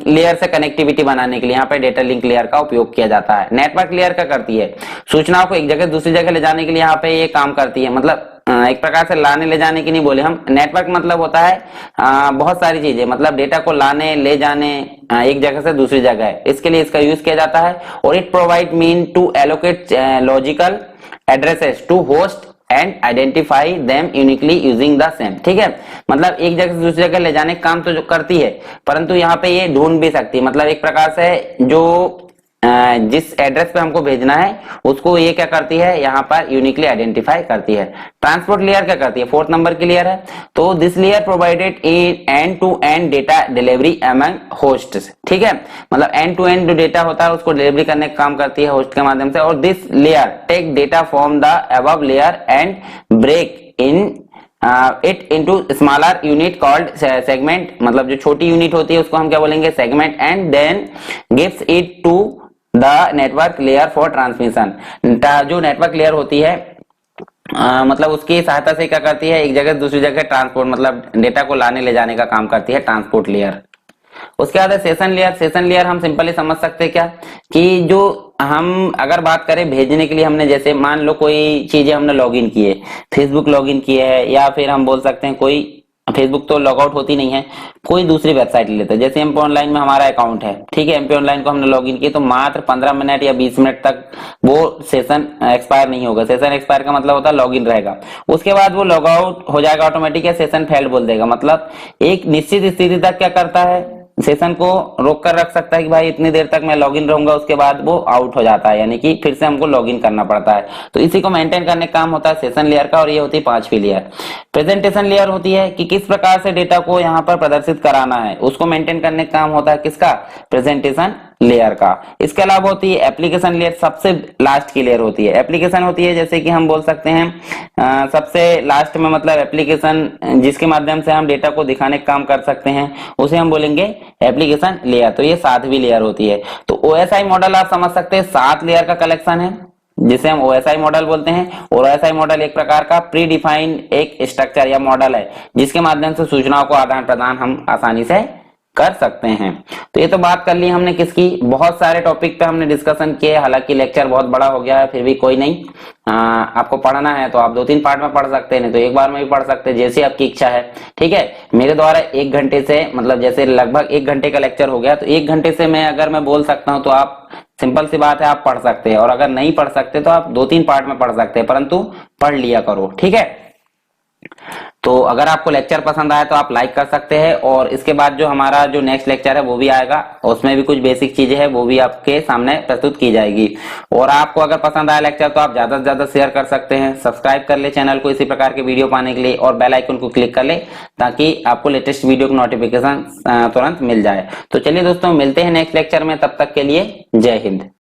लेयर से कनेक्टिविटी बनाने के लिए यहाँ पे डेटा लिंक लेयर का उपयोग किया जाता है। नेटवर्क लेयर क्या करती है, सूचनाओं को एक जगह दूसरी जगह ले जाने के लिए यहाँ पे ये काम करती है, मतलब एक प्रकार से लाने ले जाने की नहीं बोले हम, नेटवर्क मतलब होता है बहुत सारी चीजें, मतलब डेटा को लाने ले जाने एक जगह से दूसरी जगह, इसके लिए इसका यूज किया जाता है। और it provide mean to allocate logical addresses to host and identify them uniquely using the same. ठीक है, मतलब एक जगह से दूसरी जगह ले जाने का काम तो जो करती है, परंतु यहाँ पे ये ढूंढ भी सकती है, मतलब एक प्रकार से जो जिस एड्रेस पे हमको भेजना है उसको ये क्या करती है, यहाँ पर यूनिकली आइडेंटिफाई करती है। ट्रांसपोर्ट लेयर क्या करती है, 4th नंबर की लेयर है, तो this layer provided in end to end data delivery among hosts. ठीक है, मतलब एंड टू एंड जो डेटा होता है उसको डिलीवरी करने का काम करती है होस्ट के माध्यम से। और this layer take data from the above layer and break in it into smaller unit called segment, मतलब जो छोटी यूनिट होती है उसको हम क्या बोलेंगे, segment, and then gives it to the network layer for transmission. जो नेटवर्क लेयर होती है मतलब उसकी सहायता से क्या करती है, एक जगह से दूसरी जगह ट्रांसपोर्ट मतलब डेटा को लाने ले जाने का काम करती है ट्रांसपोर्ट लेयर। उसके बाद है सेशन लेयर। सेशन लेयर हम सिंपली समझ सकते हैं क्या कि जो हम अगर बात करें भेजने के लिए, हमने जैसे मान लो कोई चीजें हमने लॉगिन किए, फेसबुक लॉगिन किए है, या फिर हम बोल सकते हैं कोई फेसबुक तो लॉगआउट होती नहीं है, कोई दूसरी वेबसाइट ले लेते हैं, जैसे एमपी ऑनलाइन में हमारा अकाउंट है। ठीक है, एमपी ऑनलाइन को हमने लॉगिन किया तो मात्र 15 मिनट या 20 मिनट तक वो सेशन एक्सपायर नहीं होगा। सेशन एक्सपायर का मतलब होता है लॉगिन रहेगा, उसके बाद वो लॉग आउट हो जाएगा ऑटोमेटिक, या सेशन फेल्ड बोल देगा, मतलब एक निश्चित स्थिति तक क्या करता है, सेशन को रोक कर रख सकता है कि भाई इतनी देर तक मैं लॉगिन रहूंगा, उसके बाद वो आउट हो जाता है, यानी कि फिर से हमको लॉगिन करना पड़ता है। तो इसी को मेंटेन करने का काम होता है सेशन लेयर का, और ये होती है 5वीं लेयर। प्रेजेंटेशन लेयर होती है कि किस प्रकार से डेटा को यहाँ पर प्रदर्शित कराना है, उसको मेंटेन करने का काम होता है किसका, प्रेजेंटेशन लेयर का। इसके अलावा होती है एप्लीकेशन लेयर, सबसे लास्ट की लेयर होती है। एप्लीकेशन होती है जैसे कि हम बोल सकते हैं सबसे लास्ट में, मतलब एप्लीकेशन जिसके माध्यम से हम डेटा को दिखाने का काम कर सकते हैं उसे हम बोलेंगे एप्लीकेशन लेयर। तो ये 7वीं लेयर होती है। तो ओएसआई मॉडल आप समझ सकते हैं 7 लेयर का कलेक्शन है जिसे हम ओएसआई मॉडल बोलते हैं। और ओएसआई मॉडल एक प्रकार का प्री डिफाइंड एक स्ट्रक्चर या मॉडल है जिसके माध्यम से सूचनाओं को आदान प्रदान हम आसानी से कर सकते हैं। तो ये तो बात कर ली हमने किसकी, बहुत सारे टॉपिक पे हमने डिस्कशन किए, हालांकि लेक्चर बहुत बड़ा हो गया है, फिर भी कोई नहीं, आपको पढ़ना है तो आप 2-3 पार्ट में पढ़ सकते हैं, नहीं तो एक बार में भी पढ़ सकते हैं, जैसी आपकी इच्छा है। ठीक है, मेरे द्वारा 1 घंटे से, मतलब जैसे लगभग 1 घंटे का लेक्चर हो गया, तो 1 घंटे से मैं अगर मैं बोल सकता हूं तो आप, सिंपल सी बात है, आप पढ़ सकते हैं। और अगर नहीं पढ़ सकते तो आप 2-3 पार्ट में पढ़ सकते हैं, परंतु पढ़ लिया करो। ठीक है, तो अगर आपको लेक्चर पसंद आया तो आप लाइक कर सकते हैं, और इसके बाद जो हमारा जो नेक्स्ट लेक्चर है वो भी आएगा, उसमें भी कुछ बेसिक चीजें हैं वो भी आपके सामने प्रस्तुत की जाएगी। और आपको अगर पसंद आया लेक्चर तो आप ज्यादा से ज्यादा शेयर कर सकते हैं, सब्सक्राइब कर ले चैनल को इसी प्रकार के वीडियो पाने के लिए, और बेल आइकन को क्लिक कर ले ताकि आपको लेटेस्ट वीडियो की नोटिफिकेशन तुरंत मिल जाए। तो चलिए दोस्तों, मिलते हैं नेक्स्ट लेक्चर में, तब तक के लिए जय हिंद।